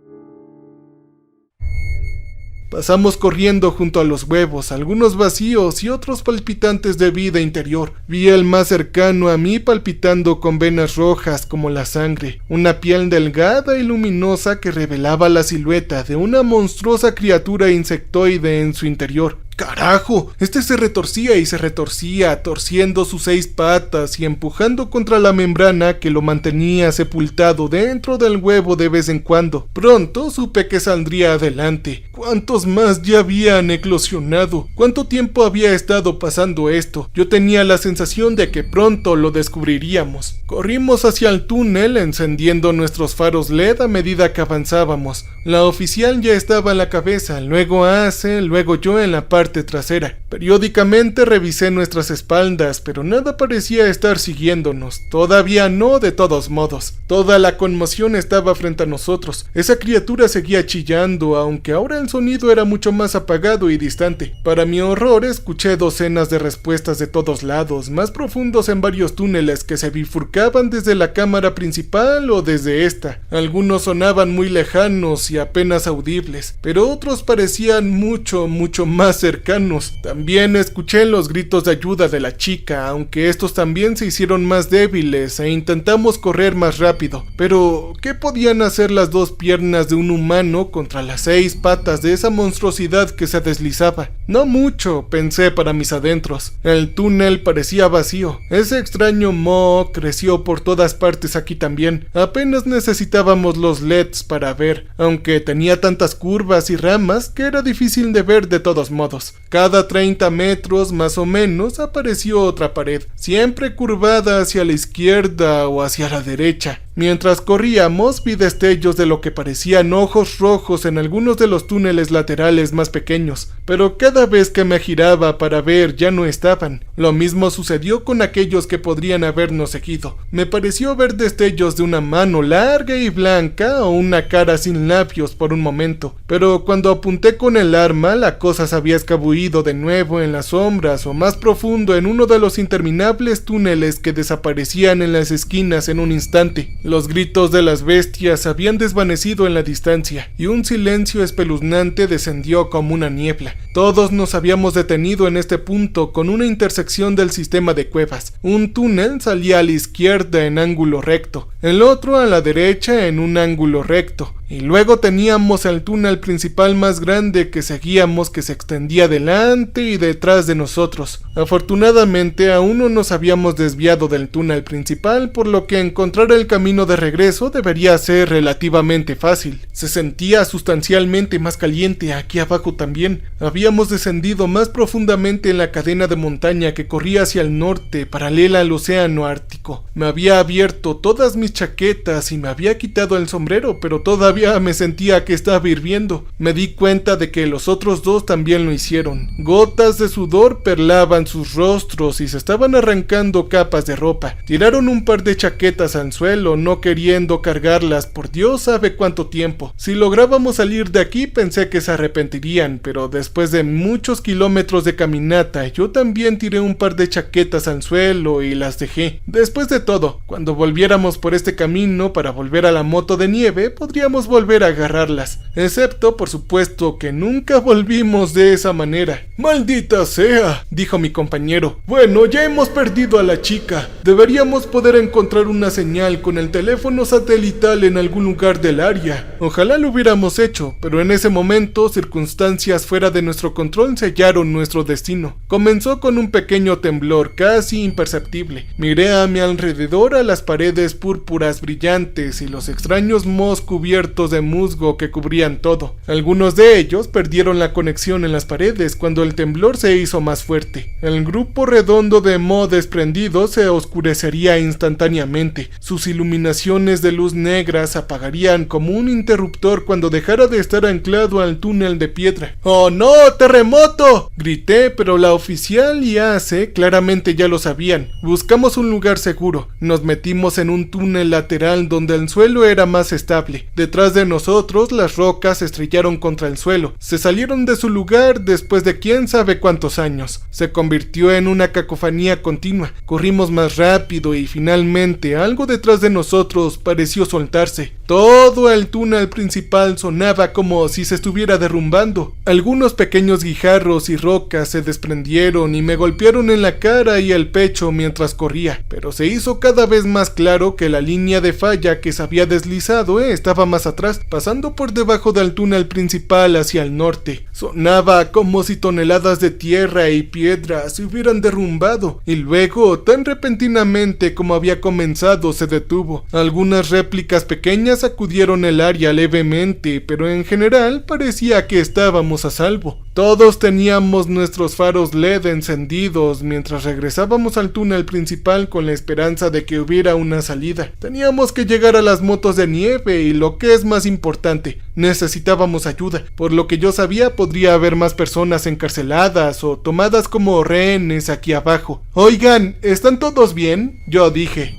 Pasamos corriendo junto a los huevos, algunos vacíos y otros palpitantes de vida interior. Vi el más cercano a mí palpitando con venas rojas como la sangre, una piel delgada y luminosa que revelaba la silueta de una monstruosa criatura insectoide en su interior. ¡Carajo! Este se retorcía y se retorcía, torciendo sus 6 patas y empujando contra la membrana que lo mantenía sepultado dentro del huevo de vez en cuando. Pronto supe que saldría adelante. ¿Cuántos más ya habían eclosionado? ¿Cuánto tiempo había estado pasando esto? Yo tenía la sensación de que pronto lo descubriríamos. Corrimos hacia el túnel encendiendo nuestros faros LED a medida que avanzábamos. La oficial ya estaba en la cabeza, luego Ace, luego yo en la parte trasera. Periódicamente revisé nuestras espaldas, pero nada parecía estar siguiéndonos. Todavía no, de todos modos. Toda la conmoción estaba frente a nosotros. Esa criatura seguía chillando, aunque ahora el sonido era mucho más apagado y distante. Para mi horror, escuché docenas de respuestas de todos lados, más profundos en varios túneles que se bifurcaban desde la cámara principal o desde esta. Algunos sonaban muy lejanos y apenas audibles, pero otros parecían mucho más cercanos. También escuché los gritos de ayuda de la chica, aunque estos también se hicieron más débiles e intentamos correr más rápido. Pero, ¿qué podían hacer las 2 piernas de un humano contra las 6 patas de esa monstruosidad que se deslizaba? No mucho, pensé para mis adentros. El túnel parecía vacío. Ese extraño moho creció por todas partes aquí también. Apenas necesitábamos los LEDs para ver, aunque tenía tantas curvas y ramas que era difícil de ver de todos modos. Cada 30 metros más o menos apareció otra pared, siempre curvada hacia la izquierda o hacia la derecha. Mientras corríamos vi destellos de lo que parecían ojos rojos en algunos de los túneles laterales más pequeños, pero cada vez que me giraba para ver ya no estaban. Lo mismo sucedió con aquellos que podrían habernos seguido. Me pareció ver destellos de una mano larga y blanca o una cara sin labios por un momento, pero cuando apunté con el arma la cosa se había escabullido de nuevo en las sombras o más profundo en uno de los interminables túneles que desaparecían en las esquinas en un instante. Los gritos de las bestias habían desvanecido en la distancia y un silencio espeluznante descendió como una niebla. Todos nos habíamos detenido en este punto con una intersección del sistema de cuevas. Un túnel salía a la izquierda en ángulo recto, el otro a la derecha en un ángulo recto. Y luego teníamos el túnel principal más grande que seguíamos, que se extendía delante y detrás de nosotros. Afortunadamente aún no nos habíamos desviado del túnel principal, por lo que encontrar el camino de regreso debería ser relativamente fácil. Se sentía sustancialmente más caliente aquí abajo también. Habíamos descendido más profundamente en la cadena de montaña que corría hacia el norte, paralela al océano Ártico. Me había abierto todas mis chaquetas y me había quitado el sombrero, pero todavía me sentía que estaba hirviendo. Me di cuenta de que los otros 2 también lo hicieron. Gotas de sudor perlaban sus rostros y se estaban arrancando capas de ropa. Tiraron un par de chaquetas al suelo, no queriendo cargarlas por Dios sabe cuánto tiempo. Si lográbamos salir de aquí pensé que se arrepentirían, pero después de muchos kilómetros de caminata yo también tiré un par de chaquetas al suelo y las dejé. Después de todo, cuando volviéramos por este camino para volver a la moto de nieve, podríamos podíamos volver a agarrarlas, excepto, por supuesto, que nunca volvimos de esa manera. ¡Maldita sea!, dijo mi compañero. Bueno, ya hemos perdido a la chica. Deberíamos poder encontrar una señal con el teléfono satelital en algún lugar del área. Ojalá lo hubiéramos hecho, pero en ese momento, circunstancias fuera de nuestro control sellaron nuestro destino. Comenzó con un pequeño temblor casi imperceptible. Miré a mi alrededor a las paredes púrpuras brillantes y los extraños mohos cubiertos de musgo que cubrían todo. Algunos de ellos perdieron la conexión en las paredes cuando el temblor se hizo más fuerte. El grupo redondo de moho desprendido se oscurecería instantáneamente. Sus iluminaciones de luz negra se apagarían como un interruptor cuando dejara de estar anclado al túnel de piedra. ¡Oh no, terremoto!, grité, pero la oficial y AC claramente ya lo sabían. Buscamos un lugar seguro. Nos metimos en un túnel lateral donde el suelo era más estable. Detrás de nosotros las rocas se estrellaron contra el suelo. Se salieron de su lugar después de quién sabe cuántos años. Se convirtió en una cacofonía continua. Corrimos más rápido y finalmente algo detrás de nosotros pareció soltarse. Todo el túnel principal sonaba como si se estuviera derrumbando. Algunos pequeños guijarros y rocas se desprendieron y me golpearon en la cara y el pecho mientras corría, pero se hizo cada vez más claro que la línea de falla que se había deslizado estaba más atrás, pasando por debajo del túnel principal hacia el norte. Sonaba como si toneladas de tierra y piedra se hubieran derrumbado, y luego, tan repentinamente como había comenzado, se detuvo. Algunas réplicas pequeñas sacudieron el área levemente, pero en general parecía que estábamos a salvo. Todos teníamos nuestros faros LED encendidos mientras regresábamos al túnel principal con la esperanza de que hubiera una salida. Teníamos que llegar a las motos de nieve y, lo que es más importante, necesitábamos ayuda. Por lo que yo sabía, podría haber más personas encarceladas o tomadas como rehenes aquí abajo. Oigan, ¿están todos bien?, yo dije.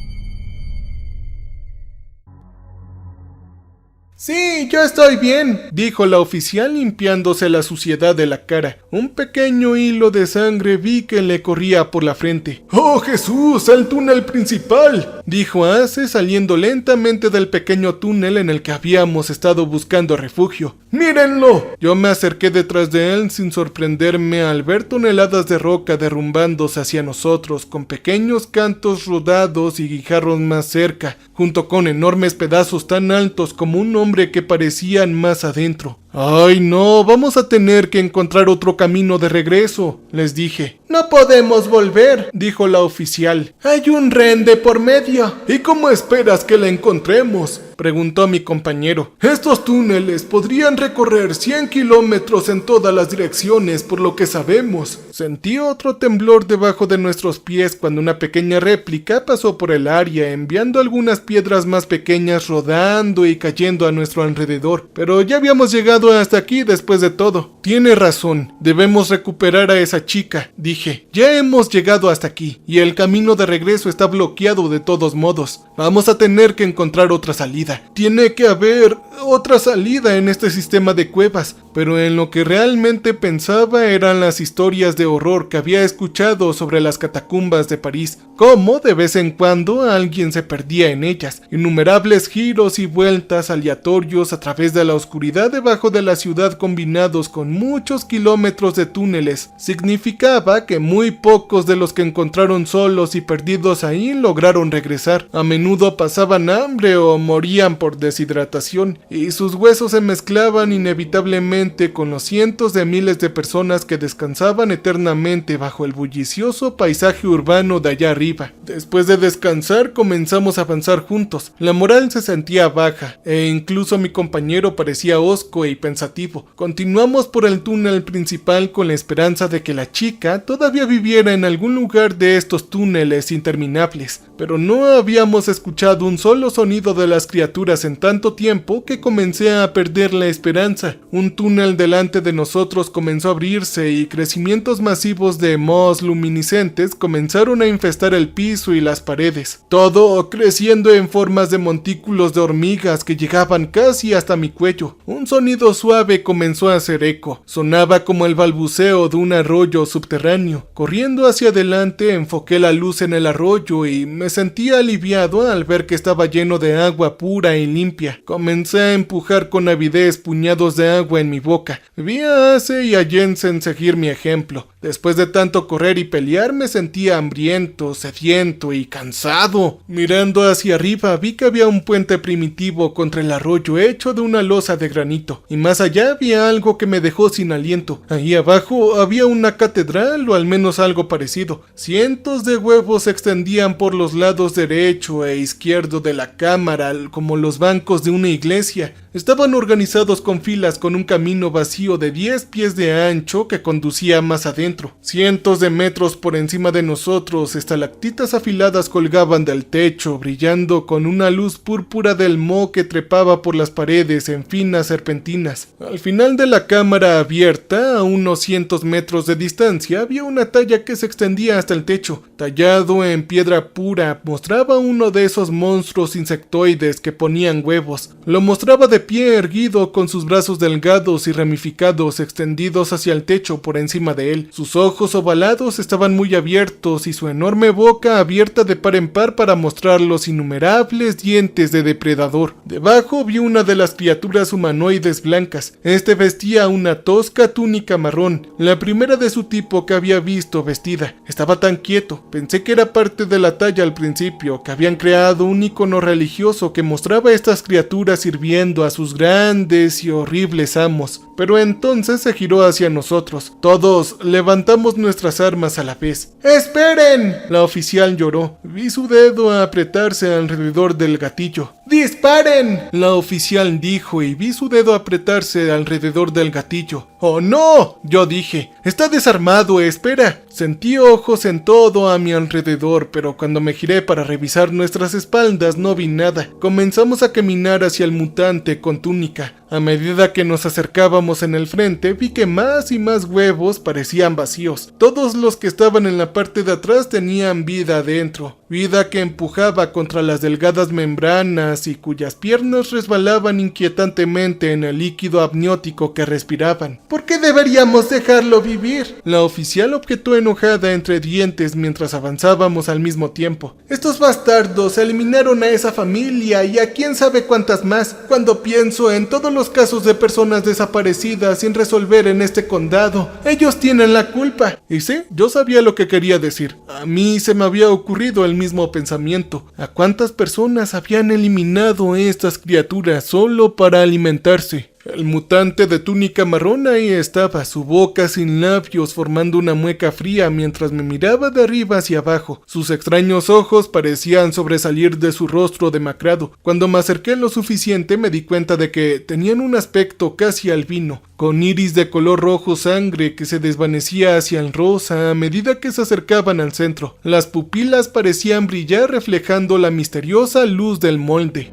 Sí, yo estoy bien, dijo la oficial limpiándose la suciedad de la cara. Un pequeño hilo de sangre vi que le corría por la frente. ¡Oh Jesús, al túnel principal!, dijo Ace saliendo lentamente del pequeño túnel en el que habíamos estado buscando refugio. ¡Mírenlo! Yo me acerqué detrás de él sin sorprenderme al ver toneladas de roca derrumbándose hacia nosotros, con pequeños cantos rodados y guijarros más cerca, junto con enormes pedazos tan altos como un hombre que parecían más adentro. ¡Ay no! Vamos a tener que encontrar otro camino de regreso, les dije. No podemos volver, dijo la oficial. Hay un rehén de por medio. ¿Y cómo esperas que la encontremos?, preguntó mi compañero. Estos túneles podrían recorrer 100 kilómetros en todas las direcciones, por lo que sabemos. Sentí otro temblor debajo de nuestros pies cuando una pequeña réplica pasó por el área, enviando algunas piedras más pequeñas rodando y cayendo a nuestro alrededor. Pero ya habíamos llegado hasta aquí después de todo. Tiene razón, debemos recuperar a esa chica, dije. Ya hemos llegado hasta aquí, y el camino de regreso está bloqueado de todos modos. Vamos a tener que encontrar otra salida. Tiene que haber otra salida en este sistema de cuevas, pero en lo que realmente pensaba eran las historias de horror que había escuchado sobre las catacumbas de París, cómo de vez en cuando alguien se perdía en ellas, innumerables giros y vueltas aleatorios a través de la oscuridad debajo de la ciudad combinados con muchos kilómetros de túneles. Significaba que muy pocos de los que encontraron solos y perdidos ahí lograron regresar. A menudo pasaban hambre o morían por deshidratación, y sus huesos se mezclaban inevitablemente con los cientos de miles de personas que descansaban eternamente bajo el bullicioso paisaje urbano de allá arriba. Después de descansar, comenzamos a avanzar juntos. La moral se sentía baja, e incluso mi compañero parecía hosco y pensativo. Continuamos por el túnel principal con la esperanza de que la chica todavía viviera en algún lugar de estos túneles interminables, pero no habíamos escuchado un solo sonido de las criaturas en tanto tiempo que comencé a perder la esperanza. Un túnel delante de nosotros comenzó a abrirse y crecimientos masivos de mohos luminiscentes comenzaron a infestar el piso y las paredes, todo creciendo en formas de montículos de hormigas que llegaban casi hasta mi cuello. Un sonido suave comenzó a hacer eco, sonaba como el balbuceo de un arroyo subterráneo. Corriendo hacia adelante enfoqué la luz en el arroyo y me Me sentí aliviado al ver que estaba lleno de agua pura y limpia. Comencé a empujar con avidez puñados de agua en mi boca. Vi a Ace y a Jensen seguir mi ejemplo. Después de tanto correr y pelear, me sentía hambriento, sediento y cansado. Mirando hacia arriba, vi que había un puente primitivo contra el arroyo hecho de una losa de granito, y más allá había algo que me dejó sin aliento. Ahí abajo había una catedral, o al menos algo parecido. Cientos de huevos se extendían por los lados derecho e izquierdo de la cámara, como los bancos de una iglesia. Estaban organizados con filas con un camino vacío de 10 pies de ancho que conducía más adentro. Cientos de metros por encima de nosotros, estalactitas afiladas colgaban del techo, brillando con una luz púrpura del moho que trepaba por las paredes en finas serpentinas. Al final de la cámara abierta, a unos cientos metros de distancia, había una talla que se extendía hasta el techo. Tallado en piedra pura, mostraba uno de esos monstruos insectoides que ponían huevos. Lo mostraba de pie erguido, con sus brazos delgados y ramificados extendidos hacia el techo por encima de él. Sus ojos ovalados estaban muy abiertos y su enorme boca abierta de par en par para mostrar los innumerables dientes de depredador. Debajo vi una de las criaturas humanoides blancas. Este vestía una tosca túnica marrón, la primera de su tipo que había visto vestida. Estaba tan quieto, pensé que era parte de la talla al principio, que habían creado un icono religioso que mostraba a estas criaturas sirviendo a sus grandes y horribles amos. Pero entonces se giró hacia nosotros. Todos levantamos nuestras armas a la vez. ¡Esperen!, la oficial lloró. Vi su dedo apretarse alrededor del gatillo. ¡Disparen!, la oficial dijo, y vi su dedo apretarse alrededor del gatillo. ¡Oh no!, yo dije. ¡Está desarmado! ¡Espera! Sentí ojos en todo a mi alrededor, pero cuando me giré para revisar nuestras espaldas no vi nada. Comenzamos a caminar hacia el mutante con túnica. A medida que nos acercábamos en el frente, vi que más y más huevos parecían vacíos. Todos los que estaban en la parte de atrás tenían vida adentro. Vida que empujaba contra las delgadas membranas y cuyas piernas resbalaban inquietantemente en el líquido amniótico que respiraban. ¿Por qué deberíamos dejarlo vivir?, la oficial objetó enojada entre dientes mientras avanzábamos al mismo tiempo. Estos bastardos eliminaron a esa familia y a quién sabe cuántas más. Cuando pienso en todos los casos de personas desaparecidas sin resolver en este condado, ellos tienen la culpa. Y sí, yo sabía lo que quería decir. A mí se me había ocurrido el mismo pensamiento. ¿A cuántas personas habían eliminado estas criaturas solo para alimentarse? El mutante de túnica marrón ahí estaba, su boca sin labios formando una mueca fría mientras me miraba de arriba hacia abajo. Sus extraños ojos parecían sobresalir de su rostro demacrado. Cuando me acerqué lo suficiente me di cuenta de que tenían un aspecto casi albino, con iris de color rojo sangre que se desvanecía hacia el rosa a medida que se acercaban al centro. Las pupilas parecían brillar reflejando la misteriosa luz del molde.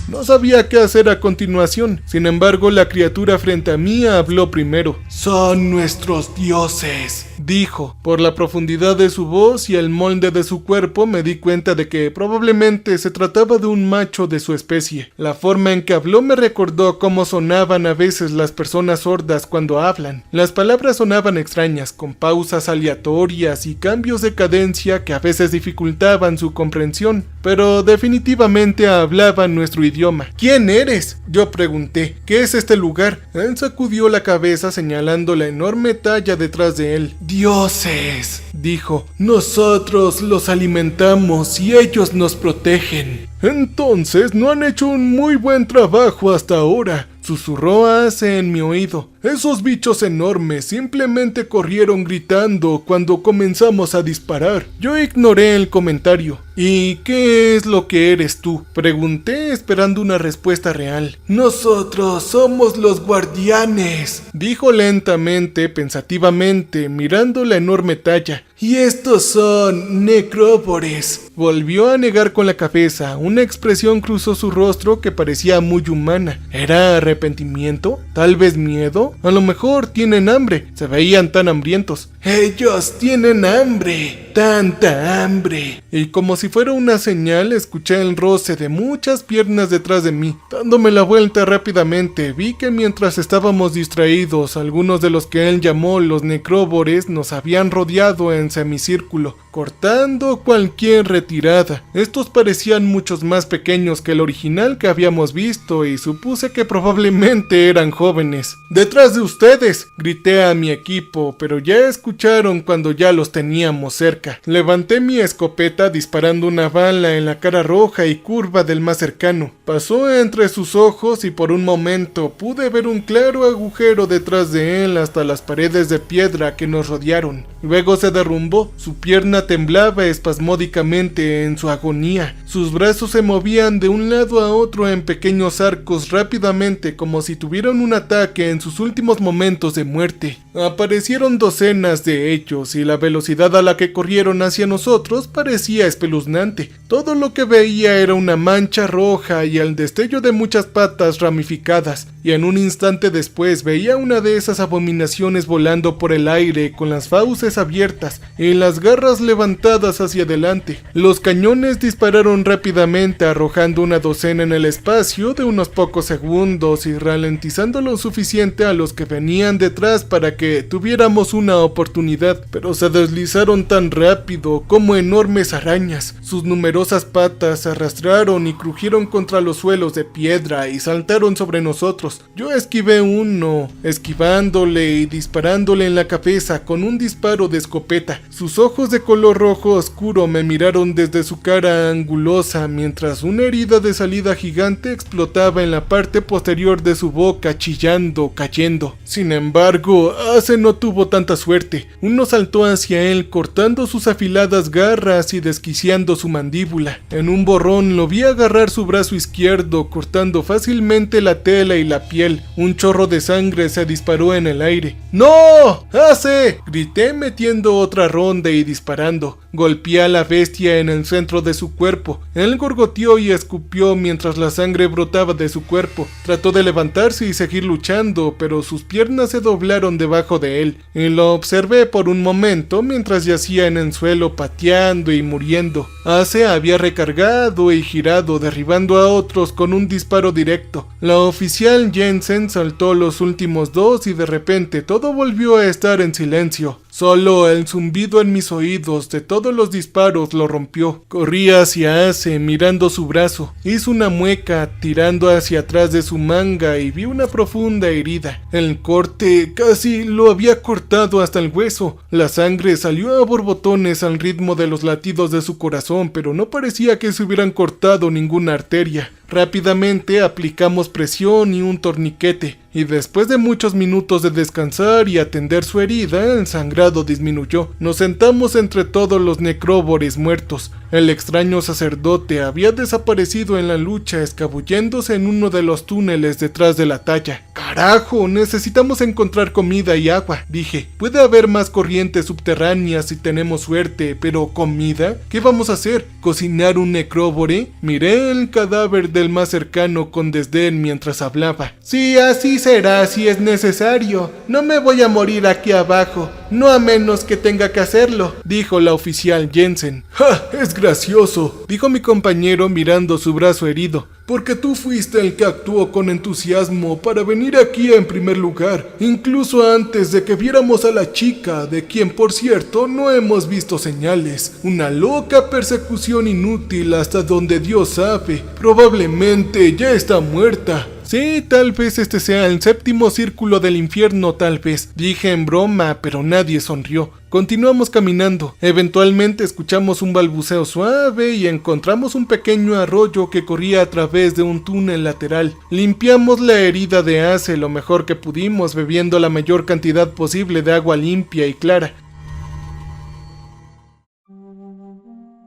No sabía qué hacer a continuación. Sin embargo, la criatura frente a mí habló primero. «Son nuestros dioses», dijo. Por la profundidad de su voz y el molde de su cuerpo me di cuenta de que probablemente se trataba de un macho de su especie. La forma en que habló me recordó cómo sonaban a veces las personas sordas cuando hablan. Las palabras sonaban extrañas, con pausas aleatorias y cambios de cadencia que a veces dificultaban su comprensión, pero definitivamente hablaban nuestro idioma. «¿Quién eres?», yo pregunté. «¿Qué es este lugar?». Él sacudió la cabeza señalando la enorme talla detrás de él. «Dioses», dijo. «Nosotros los alimentamos y ellos nos protegen». «Entonces no han hecho un muy buen trabajo hasta ahora», susurró Ace en mi oído. «Esos bichos enormes simplemente corrieron gritando cuando comenzamos a disparar». Yo ignoré el comentario. «¿Y qué es lo que eres tú?», pregunté esperando una respuesta real. «Nosotros somos los guardianes», dijo lentamente, pensativamente, mirando la enorme talla. «Y estos son necrópores». Volvió a negar con la cabeza. Una expresión cruzó su rostro que parecía muy humana. ¿Era arrepentimiento? ¿Tal vez miedo? A lo mejor tienen hambre. Se veían tan hambrientos. Ellos tienen hambre, tanta hambre. Y como si fuera una señal, escuché el roce de muchas piernas detrás de mí. Dándome la vuelta rápidamente, vi que mientras estábamos distraídos, algunos de los que él llamó los necróbores nos habían rodeado en semicírculo, cortando cualquier retirada. Estos parecían muchos más pequeños que el original que habíamos visto y supuse que probablemente eran jóvenes. ¡Detrás de ustedes!, grité a mi equipo, pero ya escucharon cuando ya los teníamos cerca. Levanté mi escopeta disparando una bala en la cara roja y curva del más cercano. Pasó entre sus ojos y por un momento pude ver un claro agujero detrás de él hasta las paredes de piedra que nos rodearon. Luego se derrumbó, su pierna temblaba espasmódicamente en su agonía. Sus brazos se movían de un lado a otro en pequeños arcos rápidamente como si tuvieran un ataque en sus últimos momentos de muerte. Aparecieron docenas de ellos y la velocidad a la que corrieron hacia nosotros parecía espeluznante. Todo lo que veía era una mancha roja y el destello de muchas patas ramificadas, y en un instante después veía una de esas abominaciones volando por el aire con las fauces abiertas y las garras levantadas hacia adelante. Los cañones dispararon rápidamente, arrojando una docena en el espacio de unos pocos segundos y ralentizando lo suficiente a los que venían detrás para que tuviéramos una oportunidad, pero se deslizaron tan rápido como enormes arañas. Sus numerosas patas se arrastraron y crujieron contra los suelos de piedra y saltaron sobre nosotros. Yo esquivé uno, esquivándole y disparándole en la cabeza con un disparo de escopeta. Sus ojos de color rojo oscuro me miraron desde su cara angulosa mientras una herida de salida gigante explotaba en la parte posterior de su boca, chillando, cayendo. Sin embargo, Ace no tuvo tanta suerte. Uno saltó hacia él cortando sus afiladas garras y desquiciando su mandíbula. En un borrón lo vi agarrar su brazo izquierdo, cortando fácilmente la tela y la piel. Un chorro de sangre se disparó en el aire. ¡No! ¡Ace!, grité metiendo otra ronda y disparando. Golpeé a la bestia en el centro de su cuerpo. Él gorgoteó y escupió mientras la sangre brotaba de su cuerpo. Trató de levantarse y seguir luchando, pero sus piernas se doblaron debajo de él, y lo observé por un momento mientras yacía en el suelo pateando y muriendo. Ace había recargado y girado, derribando a otros con un disparo directo. La oficial Jensen saltó los últimos dos y de repente todo volvió a estar en silencio. Solo el zumbido en mis oídos de todos los disparos lo rompió. Corrí hacia Ace mirando su brazo. Hizo una mueca tirando hacia atrás de su manga y vi una profunda herida. El corte casi lo había cortado hasta el hueso. La sangre salió a borbotones al ritmo de los latidos de su corazón, pero no parecía que se hubieran cortado ninguna arteria. Rápidamente aplicamos presión y un torniquete, y después de muchos minutos de descansar y atender su herida, el sangrado disminuyó. Nos sentamos entre todos los necróbores muertos. El extraño sacerdote había desaparecido en la lucha, escabulléndose en uno de los túneles detrás de la talla. ¡Carajo! Necesitamos encontrar comida y agua, dije. Puede haber más corrientes subterráneas si tenemos suerte, pero ¿comida? ¿Qué vamos a hacer? ¿Cocinar un necróbore? Miré el cadáver del más cercano con desdén mientras hablaba. Sí, así será si es necesario. No me voy a morir aquí abajo, no a menos que tenga que hacerlo, dijo la oficial Jensen. ¡Ja! Es gracioso, dijo mi compañero mirando su brazo herido. Porque tú fuiste el que actuó con entusiasmo para venir aquí en primer lugar, incluso antes de que viéramos a la chica, de quien por cierto no hemos visto señales. Una loca persecución inútil hasta donde Dios sabe. Probablemente ya está muerta. Sí, tal vez este sea el séptimo círculo del infierno, tal vez, dije en broma, pero nadie sonrió. Continuamos caminando. Eventualmente escuchamos un balbuceo suave y encontramos un pequeño arroyo que corría a través de un túnel lateral. Limpiamos la herida de Ace lo mejor que pudimos, bebiendo la mayor cantidad posible de agua limpia y clara.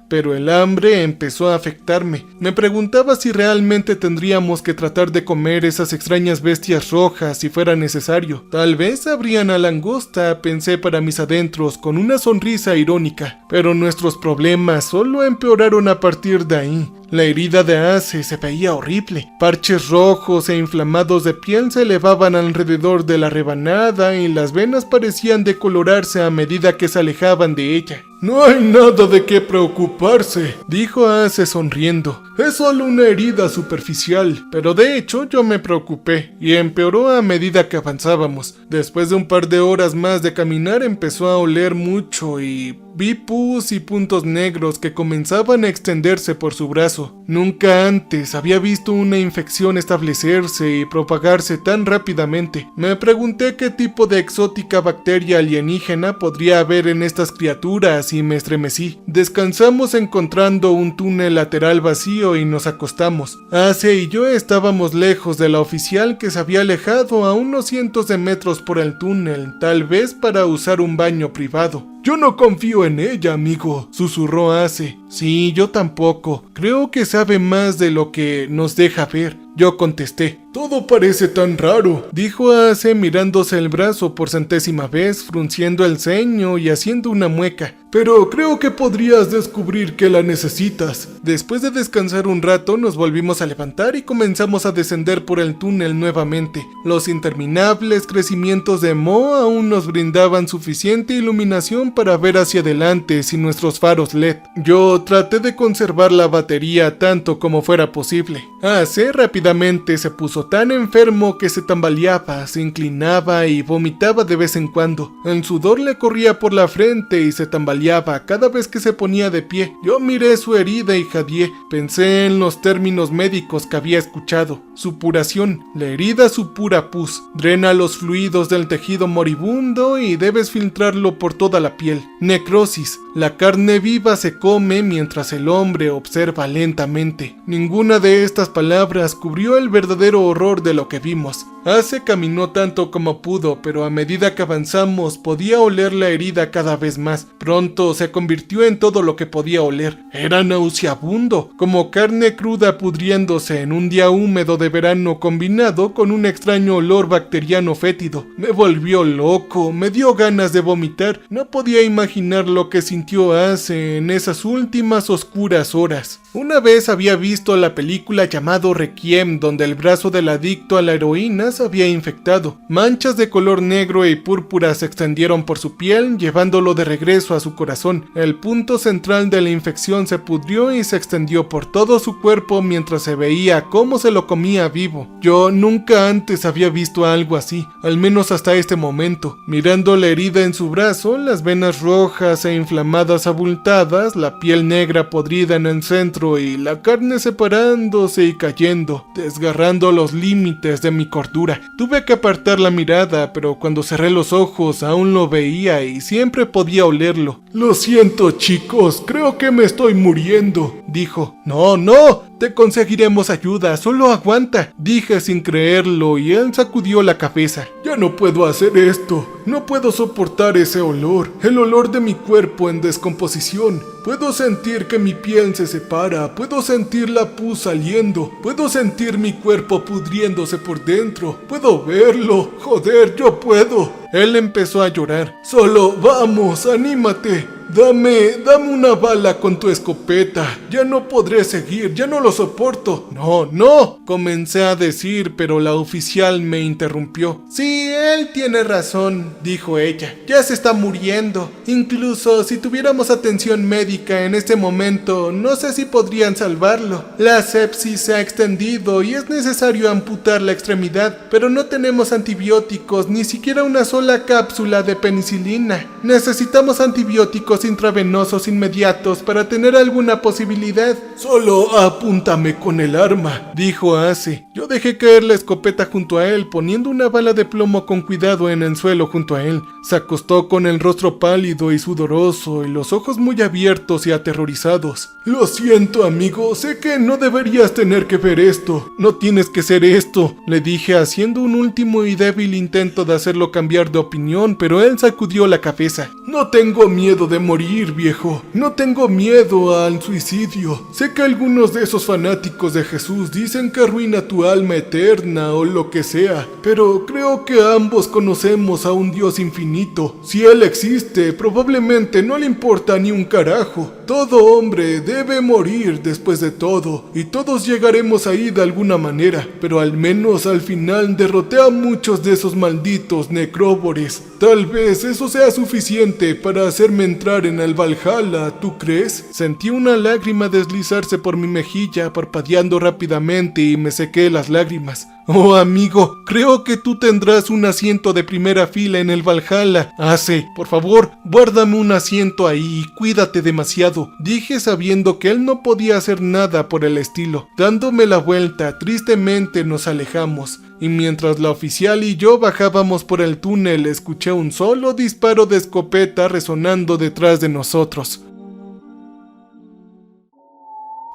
Pero el hambre empezó a afectarme. Me preguntaba si realmente tendríamos que tratar de comer esas extrañas bestias rojas si fuera necesario. Tal vez habrían a langosta, pensé para mis adentros con una sonrisa irónica. Pero nuestros problemas solo empeoraron a partir de ahí. La herida de Ace se veía horrible. Parches rojos e inflamados de piel se elevaban alrededor de la rebanada y las venas parecían decolorarse a medida que se alejaban de ella. «No hay nada de qué preocuparse», dijo Ace sonriendo. «Es solo una herida superficial, pero de hecho yo me preocupé y empeoró a medida que avanzábamos. Después de un par de horas más de caminar empezó a oler mucho y vi pus y puntos negros que comenzaban a extenderse por su brazo. Nunca antes había visto una infección establecerse y propagarse tan rápidamente. Me pregunté qué tipo de exótica bacteria alienígena podría haber en estas criaturas y me estremecí. Descansamos encontrando un túnel lateral vacío y nos acostamos. Ace y yo estábamos lejos de la oficial que se había alejado a unos cientos de metros por el túnel, tal vez para usar un baño privado. «Yo no confío en ella, amigo», susurró Ace. «Sí, yo tampoco. Creo que sabe más de lo que nos deja ver», yo contesté. «Todo parece tan raro», dijo Ace mirándose el brazo por centésima vez, frunciendo el ceño y haciendo una mueca. «Pero creo que podrías descubrir que la necesitas». Después de descansar un rato, nos volvimos a levantar y comenzamos a descender por el túnel nuevamente. Los interminables crecimientos de Mo aún nos brindaban suficiente iluminación para ver hacia adelante sin nuestros faros LED. Yo traté de conservar la batería tanto como fuera posible. Ace rápidamente se puso tan enfermo que se tambaleaba, se inclinaba y vomitaba de vez en cuando. El sudor le corría por la frente y se tambaleaba cada vez que se ponía de pie. Yo miré su herida y jadeé. Pensé en los términos médicos que había escuchado. Supuración. La herida supura pus. Drena los fluidos del tejido moribundo y debes filtrarlo por toda la piel. Necrosis. La carne viva se come mientras el hombre observa lentamente. Ninguna de estas palabras cubrió el verdadero horror de lo que vimos. Ace caminó tanto como pudo, pero a medida que avanzamos podía oler la herida cada vez más. Pronto se convirtió en todo lo que podía oler. Era nauseabundo, como carne cruda pudriéndose en un día húmedo de verano combinado con un extraño olor bacteriano fétido. Me volvió loco, me dio ganas de vomitar. No podía imaginar lo que sintió Ace en esas últimas oscuras horas. Una vez había visto la película llamado Requiem, donde el brazo del adicto a la heroína se había infectado. Manchas de color negro y púrpura se extendieron por su piel, llevándolo de regreso a su corazón. El punto central de la infección se pudrió y se extendió por todo su cuerpo mientras se veía cómo se lo comía vivo. Yo nunca antes había visto algo así, al menos hasta este momento. Mirando la herida en su brazo, las venas rojas e inflamadas abultadas, la piel negra podrida en el centro y la carne separándose y cayendo, desgarrando los límites de mi cordura. Tuve que apartar la mirada, pero cuando cerré los ojos aún lo veía y siempre podía olerlo. «Lo siento, chicos, creo que me estoy muriendo», dijo. «No, te conseguiremos ayuda, solo aguanta», dije sin creerlo y él sacudió la cabeza. «Ya no puedo hacer esto, no puedo soportar ese olor, el olor de mi cuerpo en descomposición. Puedo sentir que mi piel se separa, puedo sentir la pus saliendo, puedo sentir mi cuerpo pudriéndose por dentro, puedo verlo, joder, yo puedo». Él empezó a llorar. «Solo vamos, anímate. Dame una bala con tu escopeta. Ya no podré seguir, ya no lo soporto». No, comencé a decir, pero la oficial me interrumpió. «Sí, él tiene razón», dijo ella. «Ya se está muriendo. Incluso si tuviéramos atención médica en este momento, no sé si podrían salvarlo. La sepsis se ha extendido y es necesario amputar la extremidad, pero no tenemos antibióticos, ni siquiera una sola cápsula de penicilina. Necesitamos antibióticos intravenosos inmediatos para tener alguna posibilidad». «Solo apúntame con el arma», dijo Ace. Yo dejé caer la escopeta junto a él, poniendo una bala de plomo con cuidado en el suelo junto a él. Se acostó con el rostro pálido y sudoroso y los ojos muy abiertos y aterrorizados. «Lo siento, amigo, sé que no deberías tener que ver esto. No tienes que ser esto», le dije haciendo un último y débil intento de hacerlo cambiar de opinión, pero él sacudió la cabeza. «No tengo miedo de morir, viejo. No tengo miedo al suicidio. Sé que algunos de esos fanáticos de Jesús dicen que arruina tu alma eterna o lo que sea, pero creo que ambos conocemos a un Dios infinito. Si Él existe, probablemente no le importa ni un carajo. Todo hombre debe morir después de todo, y todos llegaremos ahí de alguna manera, pero al menos al final derroté a muchos de esos malditos necróbores. Tal vez eso sea suficiente para hacerme entrar en el Valhalla, ¿tú crees? Sentí una lágrima deslizarse por mi mejilla, parpadeando rápidamente, y me sequé las lágrimas. Oh, amigo, creo que tú tendrás un asiento de primera fila en el Valhalla. Ace, por favor, guárdame un asiento ahí y cuídate demasiado, dije sabiendo que él no podía hacer nada por el estilo. Dándome la vuelta, tristemente nos alejamos. Y mientras la oficial y yo bajábamos por el túnel, escuché un solo disparo de escopeta resonando detrás de nosotros.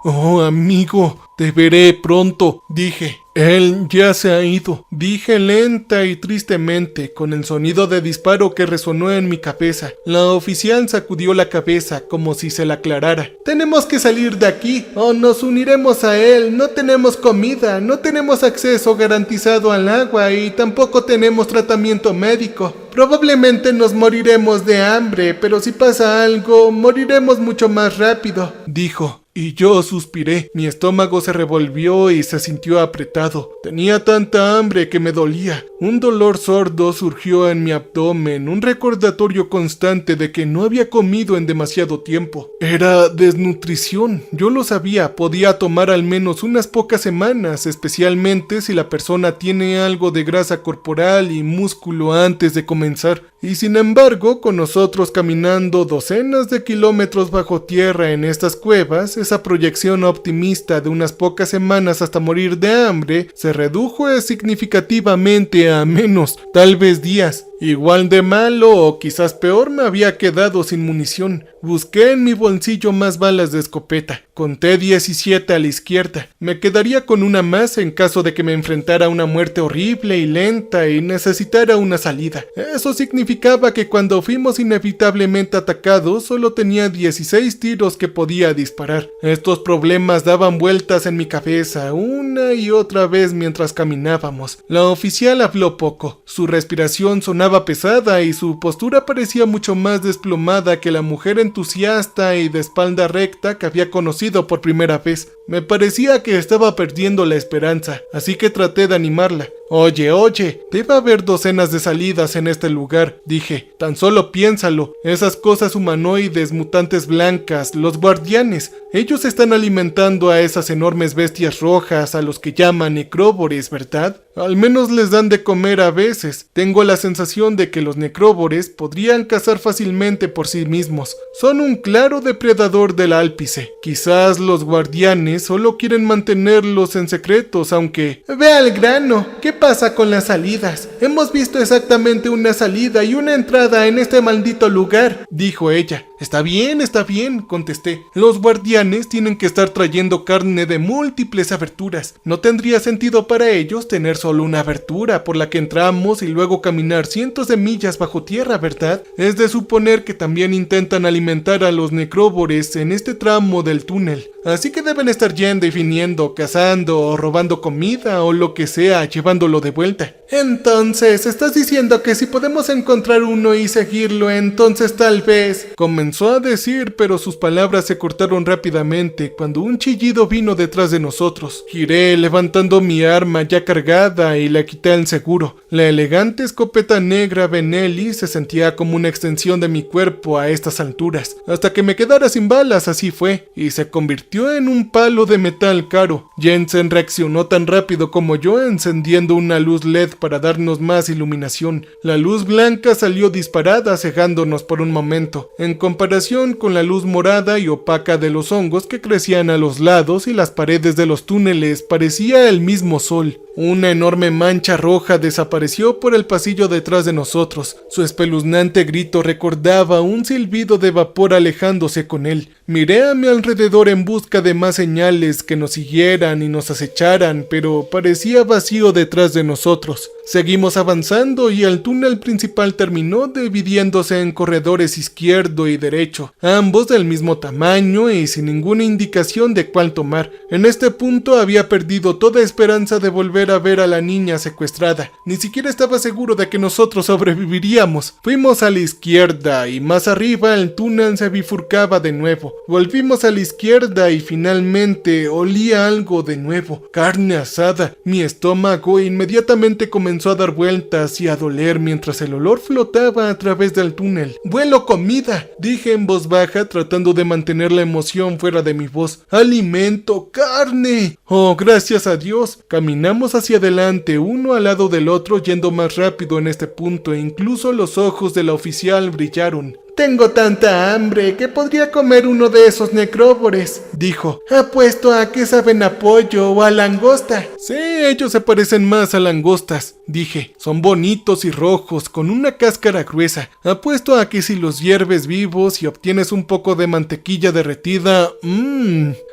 Oh, amigo, te veré pronto, dije. Él ya se ha ido, dije lenta y tristemente, con el sonido de disparo que resonó en mi cabeza. La oficial sacudió la cabeza como si se la aclarara. Tenemos que salir de aquí o nos uniremos a él. No tenemos comida, no tenemos acceso garantizado al agua y tampoco tenemos tratamiento médico. Probablemente nos moriremos de hambre, pero si pasa algo, moriremos mucho más rápido, dijo. Y yo suspiré, mi estómago se revolvió y se sintió apretado. Tenía tanta hambre que me dolía. Un dolor sordo surgió en mi abdomen, un recordatorio constante de que no había comido en demasiado tiempo. Era desnutrición, yo lo sabía, podía tomar al menos unas pocas semanas, especialmente si la persona tiene algo de grasa corporal y músculo antes de comenzar. Y sin embargo, con nosotros caminando docenas de kilómetros bajo tierra en estas cuevas, esa proyección optimista de unas pocas semanas hasta morir de hambre se redujo significativamente a menos, tal vez días. Igual de malo o quizás peor, me había quedado sin munición. Busqué en mi bolsillo más balas de escopeta. Conté 17 a la izquierda. Me quedaría con una más en caso de que me enfrentara a una muerte horrible y lenta y necesitara una salida. Eso significaba que cuando fuimos inevitablemente atacados, solo tenía 16 tiros que podía disparar. Estos problemas daban vueltas en mi cabeza una y otra vez mientras caminábamos. La oficial habló poco. Su respiración sonaba pesada y su postura parecía mucho más desplomada que la mujer entusiasta y de espalda recta que había conocido por primera vez. Me parecía que estaba perdiendo la esperanza, así que traté de animarla. Oye, debe haber docenas de salidas en este lugar, dije. Tan solo piénsalo, esas cosas humanoides mutantes blancas, los guardianes, ellos están alimentando a esas enormes bestias rojas a los que llaman necróbores, ¿verdad? Al menos les dan de comer a veces. Tengo la sensación de que los necróbores podrían cazar fácilmente por sí mismos. Son un claro depredador del Álpice. Quizás los guardianes solo quieren mantenerlos en secretos, aunque... Ve al grano, ¿qué pasa con las salidas? Hemos visto exactamente una salida y una entrada en este maldito lugar, dijo ella. Está bien, contesté. Los guardianes tienen que estar trayendo carne de múltiples aberturas. No tendría sentido para ellos tener solo una abertura por la que entramos y luego caminar cientos de millas bajo tierra, ¿verdad? Es de suponer que también intentan alimentar a los necróbores en este tramo del túnel. Así que deben estar yendo y viniendo, cazando o robando comida o lo que sea, llevándolo de vuelta. Entonces, ¿estás diciendo que si podemos encontrar uno y seguirlo, entonces tal vez? Comenzó a decir, pero sus palabras se cortaron rápidamente cuando un chillido vino detrás de nosotros. Giré, levantando mi arma ya cargada y la quité al seguro. La elegante escopeta negra Benelli se sentía como una extensión de mi cuerpo a estas alturas. Hasta que me quedara sin balas, así fue, y se convirtió en un palo de metal caro. Jensen reaccionó tan rápido como yo, encendiendo una luz LED para darnos más iluminación. La luz blanca salió disparada, cegándonos por un momento, en comparación con la luz morada y opaca de los hongos que crecían a los lados y las paredes de los túneles. Parecía el mismo sol. Una enorme mancha roja desapareció por el pasillo detrás de nosotros. Su espeluznante grito recordaba un silbido de vapor alejándose con él. Miré a mi alrededor en busca de más señales que nos siguieran y nos acecharan, pero parecía vacío detrás de nosotros. Seguimos avanzando y el túnel principal terminó dividiéndose en corredores izquierdo y derecho, ambos del mismo tamaño y sin ninguna indicación de cuál tomar. En este punto había perdido toda esperanza de volver a ver a la niña secuestrada. Ni siquiera estaba seguro de que nosotros sobreviviríamos. Fuimos a la izquierda y más arriba el túnel se bifurcaba de nuevo. Volvimos a la izquierda y finalmente olía algo de nuevo. Carne asada. Mi estómago inmediatamente comenzó a dar vueltas y a doler mientras el olor flotaba a través del túnel. ¡Vuelo comida!, dije en voz baja tratando de mantener la emoción fuera de mi voz. ¡Alimento! ¡Carne! Oh, gracias a Dios. Caminamos hacia adelante, uno al lado del otro, yendo más rápido en este punto, e incluso los ojos de la oficial brillaron. «Tengo tanta hambre que podría comer uno de esos necróbores», dijo. «Apuesto a que saben a pollo o a langosta». «Sí, ellos se parecen más a langostas», dije. «Son bonitos y rojos, con una cáscara gruesa. Apuesto a que si los hierves vivos y obtienes un poco de mantequilla derretida...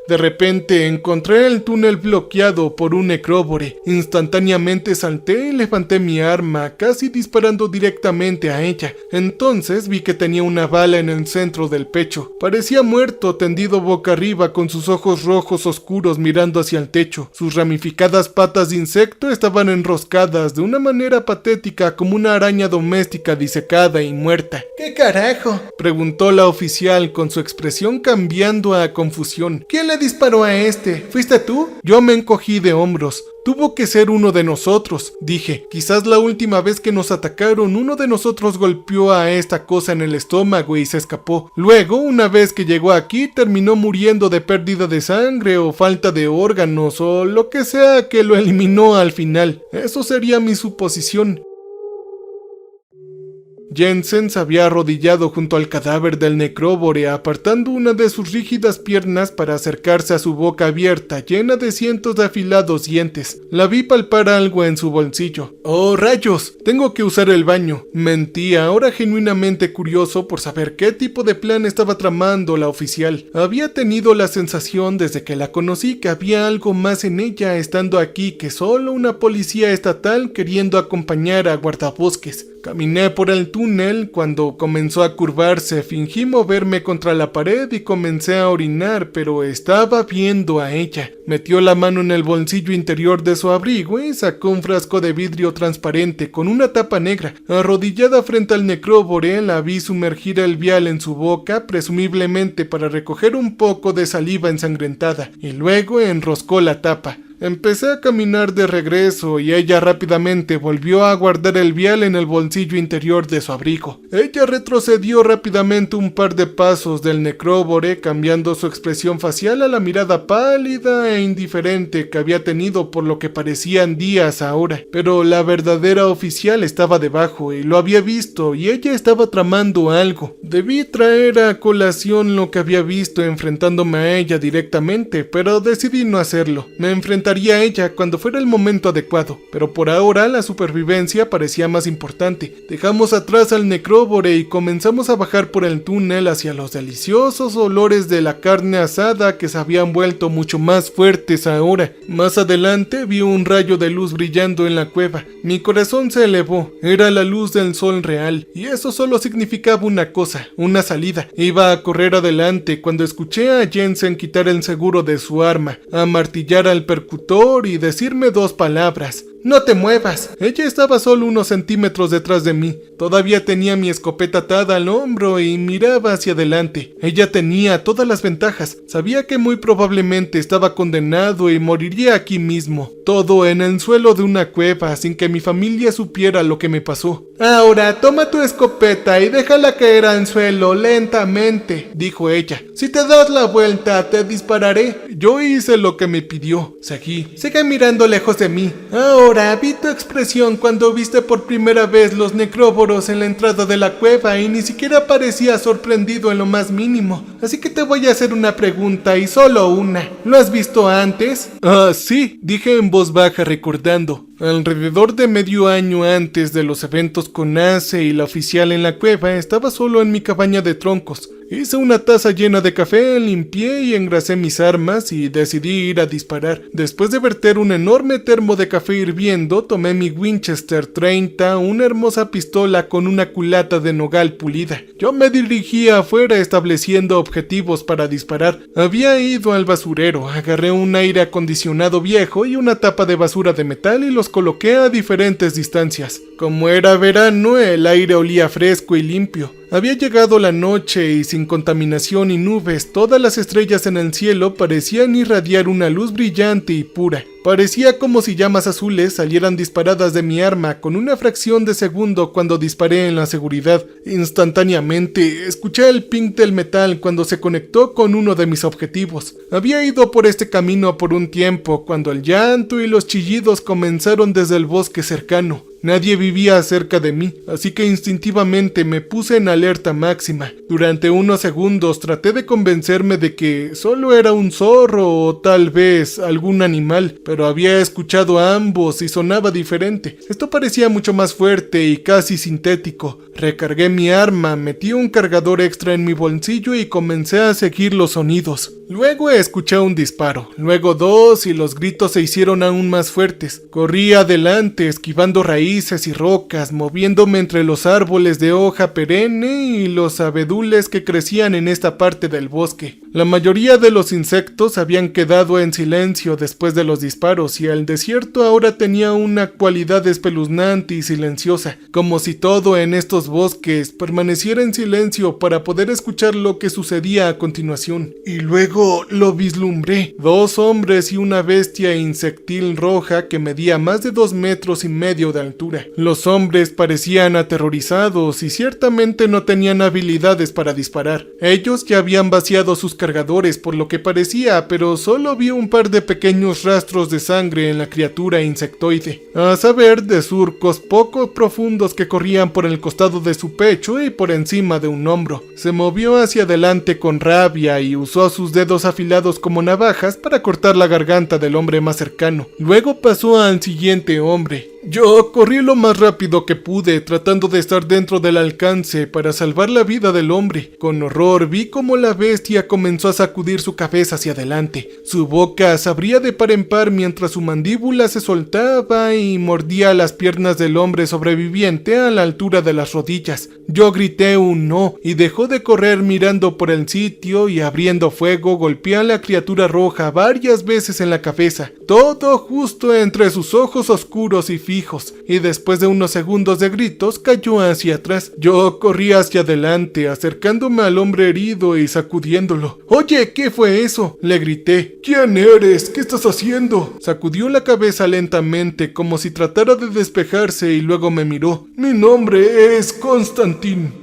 De repente encontré el túnel bloqueado por un necróbore. Instantáneamente salté y levanté mi arma, casi disparando directamente a ella. Entonces vi que tenía una bala en el centro del pecho. Parecía muerto, tendido boca arriba, con sus ojos rojos oscuros mirando hacia el techo. Sus ramificadas patas de insecto estaban enroscadas de una manera patética, como una araña doméstica disecada y muerta. «¿Qué carajo?», preguntó la oficial con su expresión cambiando a confusión. «¿Quién le disparó a este? ¿Fuiste tú?». Yo me encogí de hombros. «Tuvo que ser uno de nosotros», dije. «Quizás la última vez que nos atacaron, uno de nosotros golpeó a esta cosa en el estómago y se escapó. Luego, una vez que llegó aquí, terminó muriendo de pérdida de sangre o falta de órganos o lo que sea que lo eliminó al final. Eso sería mi suposición». Jensen se había arrodillado junto al cadáver del necróbore, apartando una de sus rígidas piernas para acercarse a su boca abierta, llena de cientos de afilados dientes. La vi palpar algo en su bolsillo. «¡Oh, rayos! Tengo que usar el baño», mentí, ahora genuinamente curioso por saber qué tipo de plan estaba tramando la oficial. Había tenido la sensación desde que la conocí que había algo más en ella estando aquí que solo una policía estatal queriendo acompañar a guardabosques. Caminé por el túnel. Cuando comenzó a curvarse, fingí moverme contra la pared y comencé a orinar, pero estaba viendo a ella. Metió la mano en el bolsillo interior de su abrigo y sacó un frasco de vidrio transparente con una tapa negra. Arrodillada frente al necróbore, la vi sumergir el vial en su boca, presumiblemente para recoger un poco de saliva ensangrentada, y luego enroscó la tapa. Empecé a caminar de regreso y ella rápidamente volvió a guardar el vial en el bolsillo interior de su abrigo. Ella retrocedió rápidamente un par de pasos del necróbore, cambiando su expresión facial a la mirada pálida e indiferente que había tenido por lo que parecían días ahora. Pero la verdadera oficial estaba debajo y lo había visto, y ella estaba tramando algo. Debí traer a colación lo que había visto enfrentándome a ella directamente, pero decidí no hacerlo. Me enfrenté a ella cuando fuera el momento adecuado, pero por ahora la supervivencia parecía más importante. Dejamos atrás al necróbore y comenzamos a bajar por el túnel hacia los deliciosos olores de la carne asada que se habían vuelto mucho más fuertes ahora. Más adelante vi un rayo de luz brillando en la cueva. Mi corazón se elevó. Era la luz del sol real, y eso solo significaba una cosa, una salida. Iba a correr adelante cuando escuché a Jensen quitar el seguro de su arma, amartillar al percutor y decirme dos palabras: «No te muevas». Ella estaba solo unos centímetros detrás de mí. Todavía tenía mi escopeta atada al hombro y miraba hacia adelante. Ella tenía todas las ventajas. Sabía que muy probablemente estaba condenado y moriría aquí mismo. Todo en el suelo de una cueva, sin que mi familia supiera lo que me pasó. «Ahora toma tu escopeta y déjala caer al suelo lentamente», dijo ella. «Si te das la vuelta, te dispararé». Yo hice lo que me pidió. Seguí. «Sigue mirando lejos de mí. Ahora vi tu expresión cuando viste por primera vez los necróboros en la entrada de la cueva y ni siquiera parecía sorprendido en lo más mínimo. Así que te voy a hacer una pregunta y solo una. ¿Lo has visto antes?» Sí», dije en voz baja recordando. Alrededor de medio año antes de los eventos con Ace y la oficial en la cueva, estaba solo en mi cabaña de troncos. Hice una taza llena de café, limpié y engrasé mis armas y decidí ir a disparar. Después de verter un enorme termo de café hirviendo, tomé mi Winchester 30, una hermosa pistola con una culata de nogal pulida. Yo me dirigí afuera estableciendo objetivos para disparar. Había ido al basurero, agarré un aire acondicionado viejo y una tapa de basura de metal y los coloqué a diferentes distancias. Como era verano, el aire olía fresco y limpio. Había llegado la noche y sin contaminación y nubes, todas las estrellas en el cielo parecían irradiar una luz brillante y pura. Parecía como si llamas azules salieran disparadas de mi arma con una fracción de segundo cuando disparé en la seguridad. Instantáneamente, escuché el ping del metal cuando se conectó con uno de mis objetivos. Había ido por este camino por un tiempo cuando el llanto y los chillidos comenzaron desde el bosque cercano. Nadie vivía cerca de mí, así que instintivamente me puse en alerta máxima. Durante unos segundos traté de convencerme de que solo era un zorro o tal vez algún animal, pero había escuchado a ambos y sonaba diferente. Esto parecía mucho más fuerte y casi sintético. Recargué mi arma, metí un cargador extra en mi bolsillo y comencé a seguir los sonidos. Luego escuché un disparo, luego dos y los gritos se hicieron aún más fuertes. Corrí adelante, esquivando raíces y rocas, moviéndome entre los árboles de hoja perenne y los abedules que crecían en esta parte del bosque. La mayoría de los insectos habían quedado en silencio después de los disparos y el desierto ahora tenía una cualidad espeluznante y silenciosa, como si todo en estos bosques permaneciera en silencio para poder escuchar lo que sucedía a continuación. Y luego lo vislumbré. 2 hombres y una bestia insectil roja que medía más de 2,5 metros de altura. Los hombres parecían aterrorizados y ciertamente no tenían habilidades para disparar. Ellos ya habían vaciado sus cargadores por lo que parecía, pero solo vi un par de pequeños rastros de sangre en la criatura insectoide, a saber, de surcos poco profundos que corrían por el costado de su pecho y por encima de un hombro. Se movió hacia adelante con rabia y usó sus dedos afilados como navajas para cortar la garganta del hombre más cercano. Luego pasó al siguiente hombre. Yo corrí lo más rápido que pude, tratando de estar dentro del alcance para salvar la vida del hombre. Con horror vi cómo la bestia comenzó a sacudir su cabeza hacia adelante. Su boca se abría de par en par mientras su mandíbula se soltaba y mordía las piernas del hombre sobreviviente a la altura de las rodillas. Yo grité un no y dejó de correr mirando por el sitio y abriendo fuego golpeé a la criatura roja varias veces en la cabeza. Todo justo entre sus ojos oscuros y fijos, y después de unos segundos de gritos cayó hacia atrás. Yo corrí hacia adelante, acercándome al hombre herido y sacudiéndolo. «Oye, ¿qué fue eso?», le grité. «¿Quién eres? ¿Qué estás haciendo?». Sacudió la cabeza lentamente, como si tratara de despejarse, y luego me miró. «Mi nombre es Constantin»,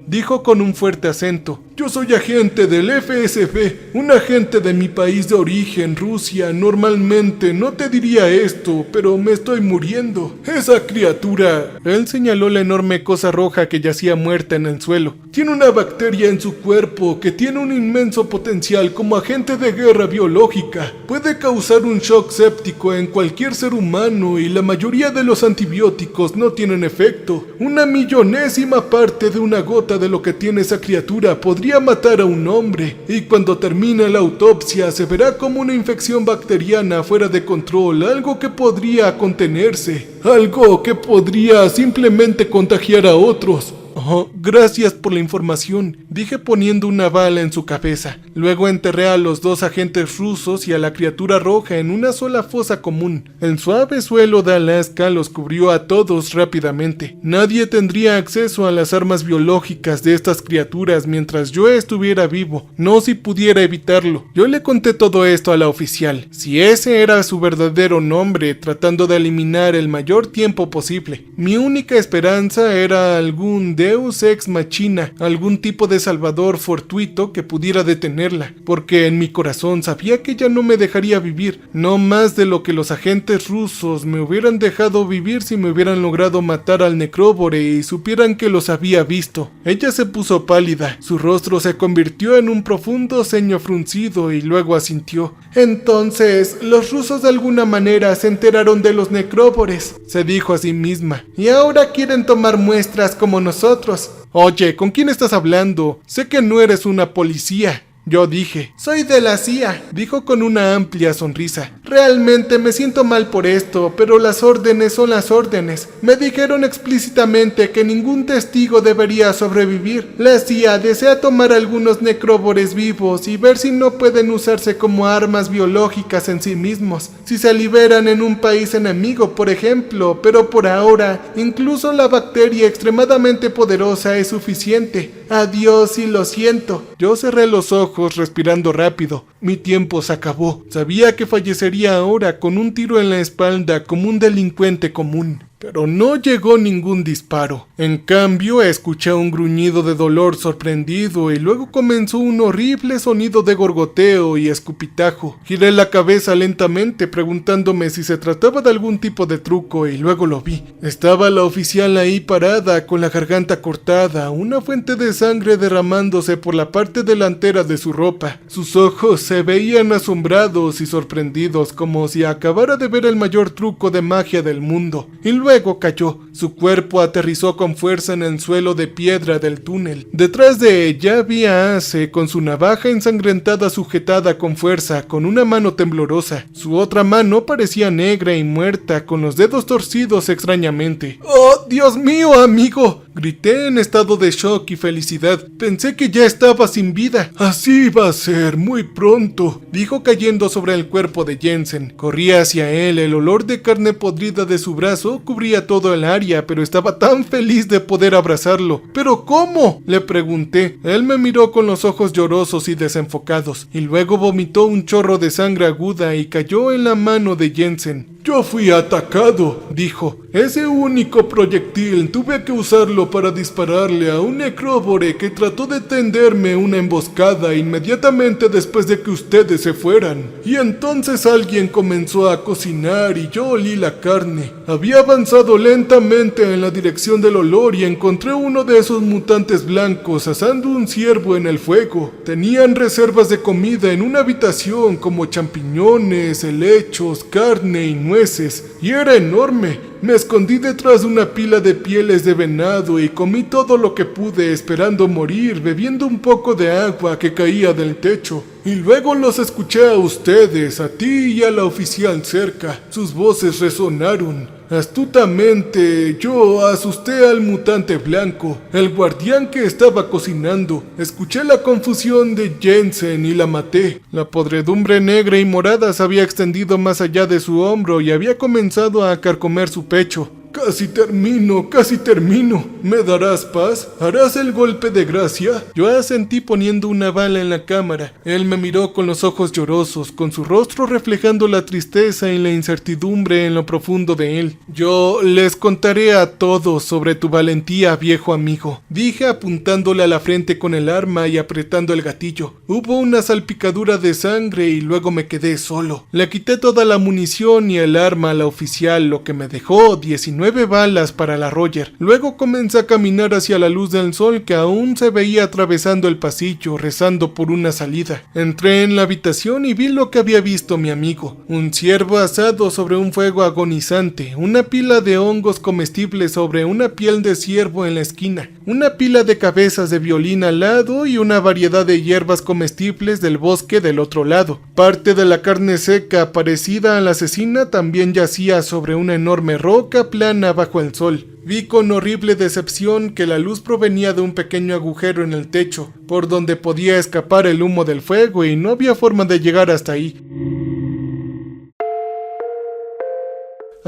dijo con un fuerte acento. «Yo soy agente del FSB, un agente de mi país de origen, Rusia. Normalmente no te diría esto, pero me estoy muriendo. Esa criatura», él señaló la enorme cosa roja que yacía muerta en el suelo, «tiene una bacteria en su cuerpo que tiene un inmenso potencial como agente de guerra biológica. Puede causar un shock séptico en cualquier ser humano y la mayoría de los antibióticos no tienen efecto. 1/millonésima parte de una gota de lo que tiene esa criatura podría matar a un hombre, y cuando termine la autopsia se verá como una infección bacteriana fuera de control, algo que podría contenerse, algo que podría simplemente contagiar a otros». «Oh, gracias por la información», dije poniendo una bala en su cabeza. Luego enterré a los 2 agentes rusos y a la criatura roja en una sola fosa común. El suave suelo de Alaska los cubrió a todos rápidamente. Nadie tendría acceso a las armas biológicas de estas criaturas mientras yo estuviera vivo, no si pudiera evitarlo. Yo le conté todo esto a la oficial, si ese era su verdadero nombre, tratando de eliminar el mayor tiempo posible. Mi única esperanza era algún Deus ex machina, algún tipo de salvador fortuito que pudiera detenerla, porque en mi corazón sabía que ella no me dejaría vivir, no más de lo que los agentes rusos me hubieran dejado vivir si me hubieran logrado matar al necróbore y supieran que los había visto. Ella se puso pálida, su rostro se convirtió en un profundo ceño fruncido y luego asintió. «Entonces, los rusos de alguna manera se enteraron de los necróbores», se dijo a sí misma, «y ahora quieren tomar muestras como nosotros. nosotros. Oye, ¿con quién estás hablando? Sé que no eres una policía. Yo dije, soy de la CIA, dijo con una amplia sonrisa. Realmente me siento mal por esto, pero las órdenes son las órdenes. Me dijeron explícitamente que ningún testigo debería sobrevivir. La CIA desea tomar algunos necróbores vivos y ver si no pueden usarse como armas biológicas en sí mismos. Si se liberan en un país enemigo, por ejemplo, pero por ahora, incluso la bacteria extremadamente poderosa es suficiente. Adiós y lo siento. Yo cerré los ojos respirando rápido. Mi tiempo se acabó. Sabía que fallecería ahora con un tiro en la espalda como un delincuente común. Pero no llegó ningún disparo. En cambio, escuché un gruñido de dolor sorprendido y luego comenzó un horrible sonido de gorgoteo y escupitajo. Giré la cabeza lentamente preguntándome si se trataba de algún tipo de truco y luego lo vi. Estaba la oficial ahí parada con la garganta cortada, una fuente de sangre derramándose por la parte delantera de su ropa. Sus ojos se veían asombrados y sorprendidos como si acabara de ver el mayor truco de magia del mundo. Y luego cayó. Su cuerpo aterrizó con fuerza en el suelo de piedra del túnel. Detrás de ella vi a Ace con su navaja ensangrentada sujetada con fuerza con una mano temblorosa. Su otra mano parecía negra y muerta, con los dedos torcidos extrañamente. ¡Oh, Dios mío, amigo! Grité en estado de shock y felicidad. Pensé que ya estaba sin vida. Así va a ser muy pronto, dijo cayendo sobre el cuerpo de Jensen. Corría hacia él. El olor de carne podrida de su brazo cubría todo el área, pero estaba tan feliz de poder abrazarlo. ¿Pero cómo?, le pregunté. Él me miró con los ojos llorosos y desenfocados, y luego vomitó un chorro de sangre aguda y cayó en la mano de Jensen. Yo fui atacado, dijo. Ese único proyectil tuve que usarlo para dispararle a un necróbore que trató de tenderme una emboscada inmediatamente después de que ustedes se fueran. Y entonces alguien comenzó a cocinar y yo olí la carne. Había avanzado lentamente en la dirección del olor y encontré uno de esos mutantes blancos asando un ciervo en el fuego. Tenían reservas de comida en una habitación como champiñones, helechos, carne y nueces, y era enorme. Me escondí detrás de una pila de pieles de venado y comí todo lo que pude, esperando morir, bebiendo un poco de agua que caía del techo. Y luego los escuché a ustedes, a ti y a la oficial cerca. Sus voces resonaron. Astutamente, yo asusté al mutante blanco, el guardián que estaba cocinando. Escuché la confusión de Jensen y la maté. La podredumbre negra y morada se había extendido más allá de su hombro y había comenzado a carcomer su pecho. Casi termino. ¿Me darás paz? ¿Harás el golpe de gracia? Yo asentí poniendo una bala en la cámara. Él me miró con los ojos llorosos, con su rostro reflejando la tristeza y la incertidumbre en lo profundo de él. Yo les contaré a todos sobre tu valentía, viejo amigo, dije apuntándole a la frente con el arma y apretando el gatillo. Hubo una salpicadura de sangre y luego me quedé solo. Le quité toda la munición y el arma a la oficial, lo que me dejó 19 balas para la Roger. Luego comencé a caminar hacia la luz del sol que aún se veía atravesando el pasillo, rezando por una salida. Entré en la habitación y vi lo que había visto mi amigo. Un ciervo asado sobre un fuego agonizante, una pila de hongos comestibles sobre una piel de ciervo en la esquina, una pila de cabezas de violín al lado y una variedad de hierbas comestibles del bosque del otro lado. Parte de la carne seca parecida a la cecina también yacía sobre una enorme roca plana bajo el sol. Vi con horrible decepción que la luz provenía de un pequeño agujero en el techo, por donde podía escapar el humo del fuego y no había forma de llegar hasta ahí.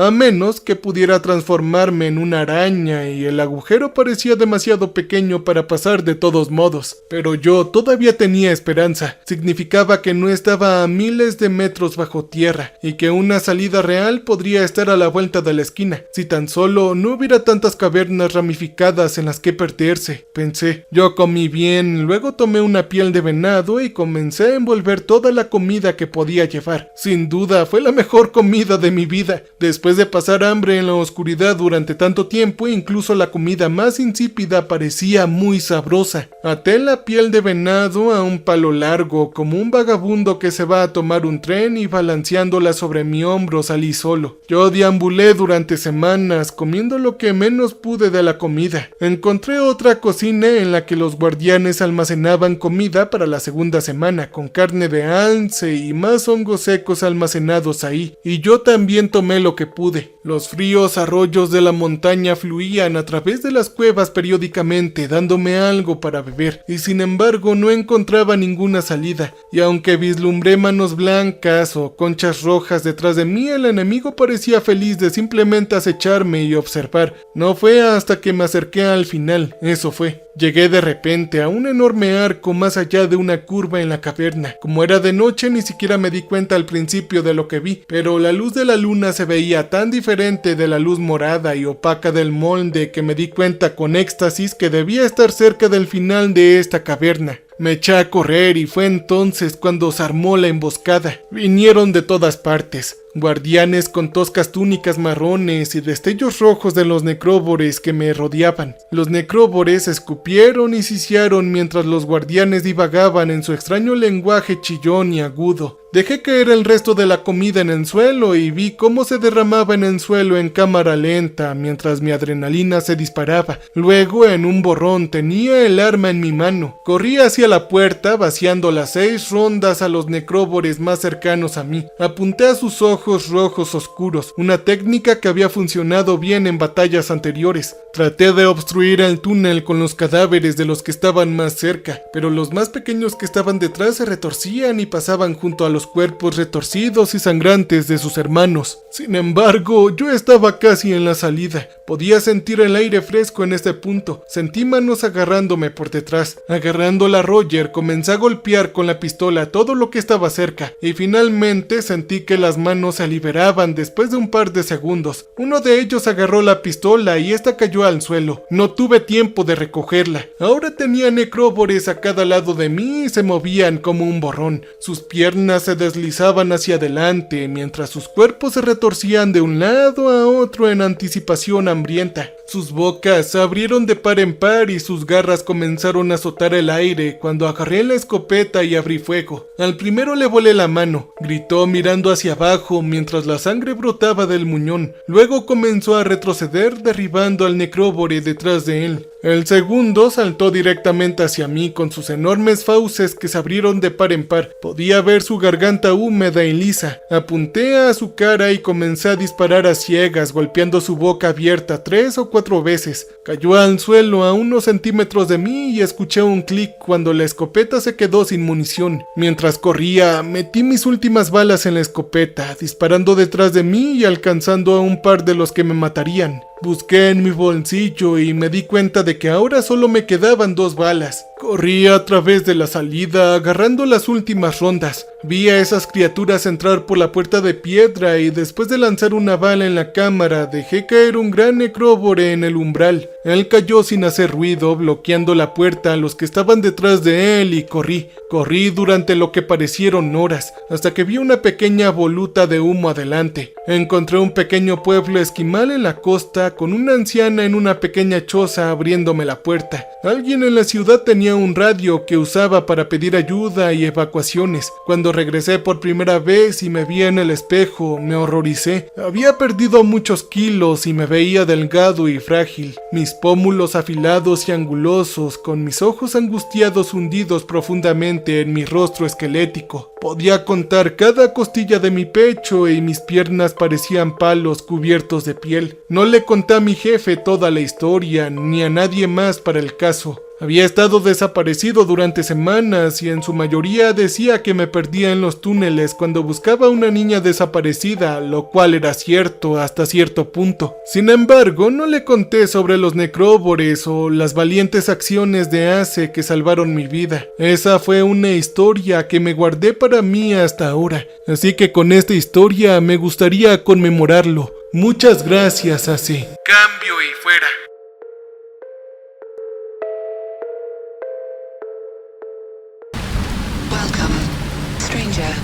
A menos que pudiera transformarme en una araña y el agujero parecía demasiado pequeño para pasar de todos modos. Pero yo todavía tenía esperanza. Significaba que no estaba a miles de metros bajo tierra y que una salida real podría estar a la vuelta de la esquina. Si tan solo no hubiera tantas cavernas ramificadas en las que perderse, pensé. Yo comí bien, luego tomé una piel de venado y comencé a envolver toda la comida que podía llevar. Sin duda fue la mejor comida de mi vida. Después Después de pasar hambre en la oscuridad durante tanto tiempo, incluso la comida más insípida parecía muy sabrosa. Até la piel de venado a un palo largo, como un vagabundo que se va a tomar un tren, y balanceándola sobre mi hombro salí solo. Yo deambulé durante semanas, comiendo lo que menos pude de la comida. Encontré otra cocina en la que los guardianes almacenaban comida para la segunda semana, con carne de alce y más hongos secos almacenados ahí, y yo también tomé lo que pude. Los fríos arroyos de la montaña fluían a través de las cuevas periódicamente, dándome algo para beber, y sin embargo no encontraba ninguna salida, y aunque vislumbré manos blancas o conchas rojas detrás de mí, el enemigo parecía feliz de simplemente acecharme y observar. No fue hasta que me acerqué al final, eso fue. Llegué de repente a un enorme arco más allá de una curva en la caverna. Como era de noche, ni siquiera me di cuenta al principio de lo que vi, pero la luz de la luna se veía tan diferente de la luz morada y opaca del molde que me di cuenta con éxtasis que debía estar cerca del final de esta caverna. Me eché a correr y fue entonces cuando se armó la emboscada. Vinieron de todas partes, guardianes con toscas túnicas marrones y destellos rojos de los necróbores que me rodeaban. Los necróbores escupieron y sisearon mientras los guardianes divagaban en su extraño lenguaje chillón y agudo. Dejé caer el resto de la comida en el suelo y vi cómo se derramaba en el suelo en cámara lenta mientras mi adrenalina se disparaba. Luego, en un borrón, tenía el arma en mi mano. Corrí hacia la puerta, vaciando las 6 rondas a los necróbores más cercanos a mí. Apunté a sus ojos rojos oscuros, una técnica que había funcionado bien en batallas anteriores. Traté de obstruir el túnel con los cadáveres de los que estaban más cerca, pero los más pequeños que estaban detrás se retorcían y pasaban junto a los cuerpos retorcidos y sangrantes de sus hermanos. Sin embargo, yo estaba casi en la salida. Podía sentir el aire fresco en este punto. Sentí manos agarrándome por detrás. Agarrándola, Roger comencé a golpear con la pistola todo lo que estaba cerca, y finalmente sentí que las manos se liberaban después de un par de segundos. Uno de ellos agarró la pistola y esta cayó al suelo. No tuve tiempo de recogerla. Ahora tenía necróbores a cada lado de mí y se movían como un borrón. Sus piernas se deslizaban hacia adelante mientras sus cuerpos se retorcían de un lado a otro en anticipación hambrienta. Sus bocas se abrieron de par en par y sus garras comenzaron a azotar el aire cuando agarré la escopeta y abrí fuego. Al primero le volé la mano. Gritó mirando hacia abajo mientras la sangre brotaba del muñón. Luego comenzó a retroceder, derribando al necróbore detrás de él. El segundo saltó directamente hacia mí con sus enormes fauces que se abrieron de par en par. Podía ver su garganta húmeda y lisa. Apunté a su cara y comencé a disparar a ciegas, golpeando su boca abierta 3 o 4 veces. Cayó al suelo a unos centímetros de mí y escuché un clic cuando la escopeta se quedó sin munición. Mientras corría, metí mis últimas balas en la escopeta, disparando detrás de mí y alcanzando a un par de los que me matarían. Busqué en mi bolsillo y me di cuenta de que ahora solo me quedaban 2 balas. Corrí a través de la salida, agarrando las últimas rondas. Vi a esas criaturas entrar por la puerta de piedra y después de lanzar una bala en la cámara, dejé caer un gran necróbore en el umbral. Él cayó sin hacer ruido, bloqueando la puerta a los que estaban detrás de él y corrí. Corrí durante lo que parecieron horas, hasta que vi una pequeña voluta de humo adelante. Encontré un pequeño pueblo esquimal en la costa, con una anciana en una pequeña choza abriéndome la puerta. Alguien en la ciudad tenía un radio que usaba para pedir ayuda y evacuaciones. Cuando regresé por primera vez y me vi en el espejo, me horroricé. Había perdido muchos kilos y me veía delgado y frágil. Mis pómulos afilados y angulosos, con mis ojos angustiados hundidos profundamente en mi rostro esquelético. Podía contar cada costilla de mi pecho y mis piernas parecían palos cubiertos de piel. No le conté a mi jefe toda la historia, ni a nadie más para el caso. Había estado desaparecido durante semanas y en su mayoría decía que me perdía en los túneles cuando buscaba a una niña desaparecida, lo cual era cierto hasta cierto punto. Sin embargo, no le conté sobre los necróbores o las valientes acciones de Ace que salvaron mi vida. Esa fue una historia que me guardé para mí hasta ahora, así que con esta historia me gustaría conmemorarlo. Muchas gracias, Ace. Cambio y fuera. Stranger,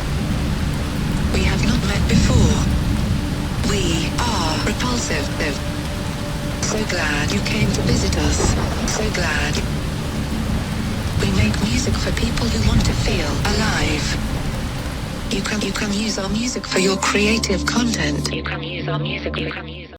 we have not met before. We are impulsive. So glad you came to visit us. So glad. We make music for people who want to feel alive. You can use our music for your creative content. You can use our music.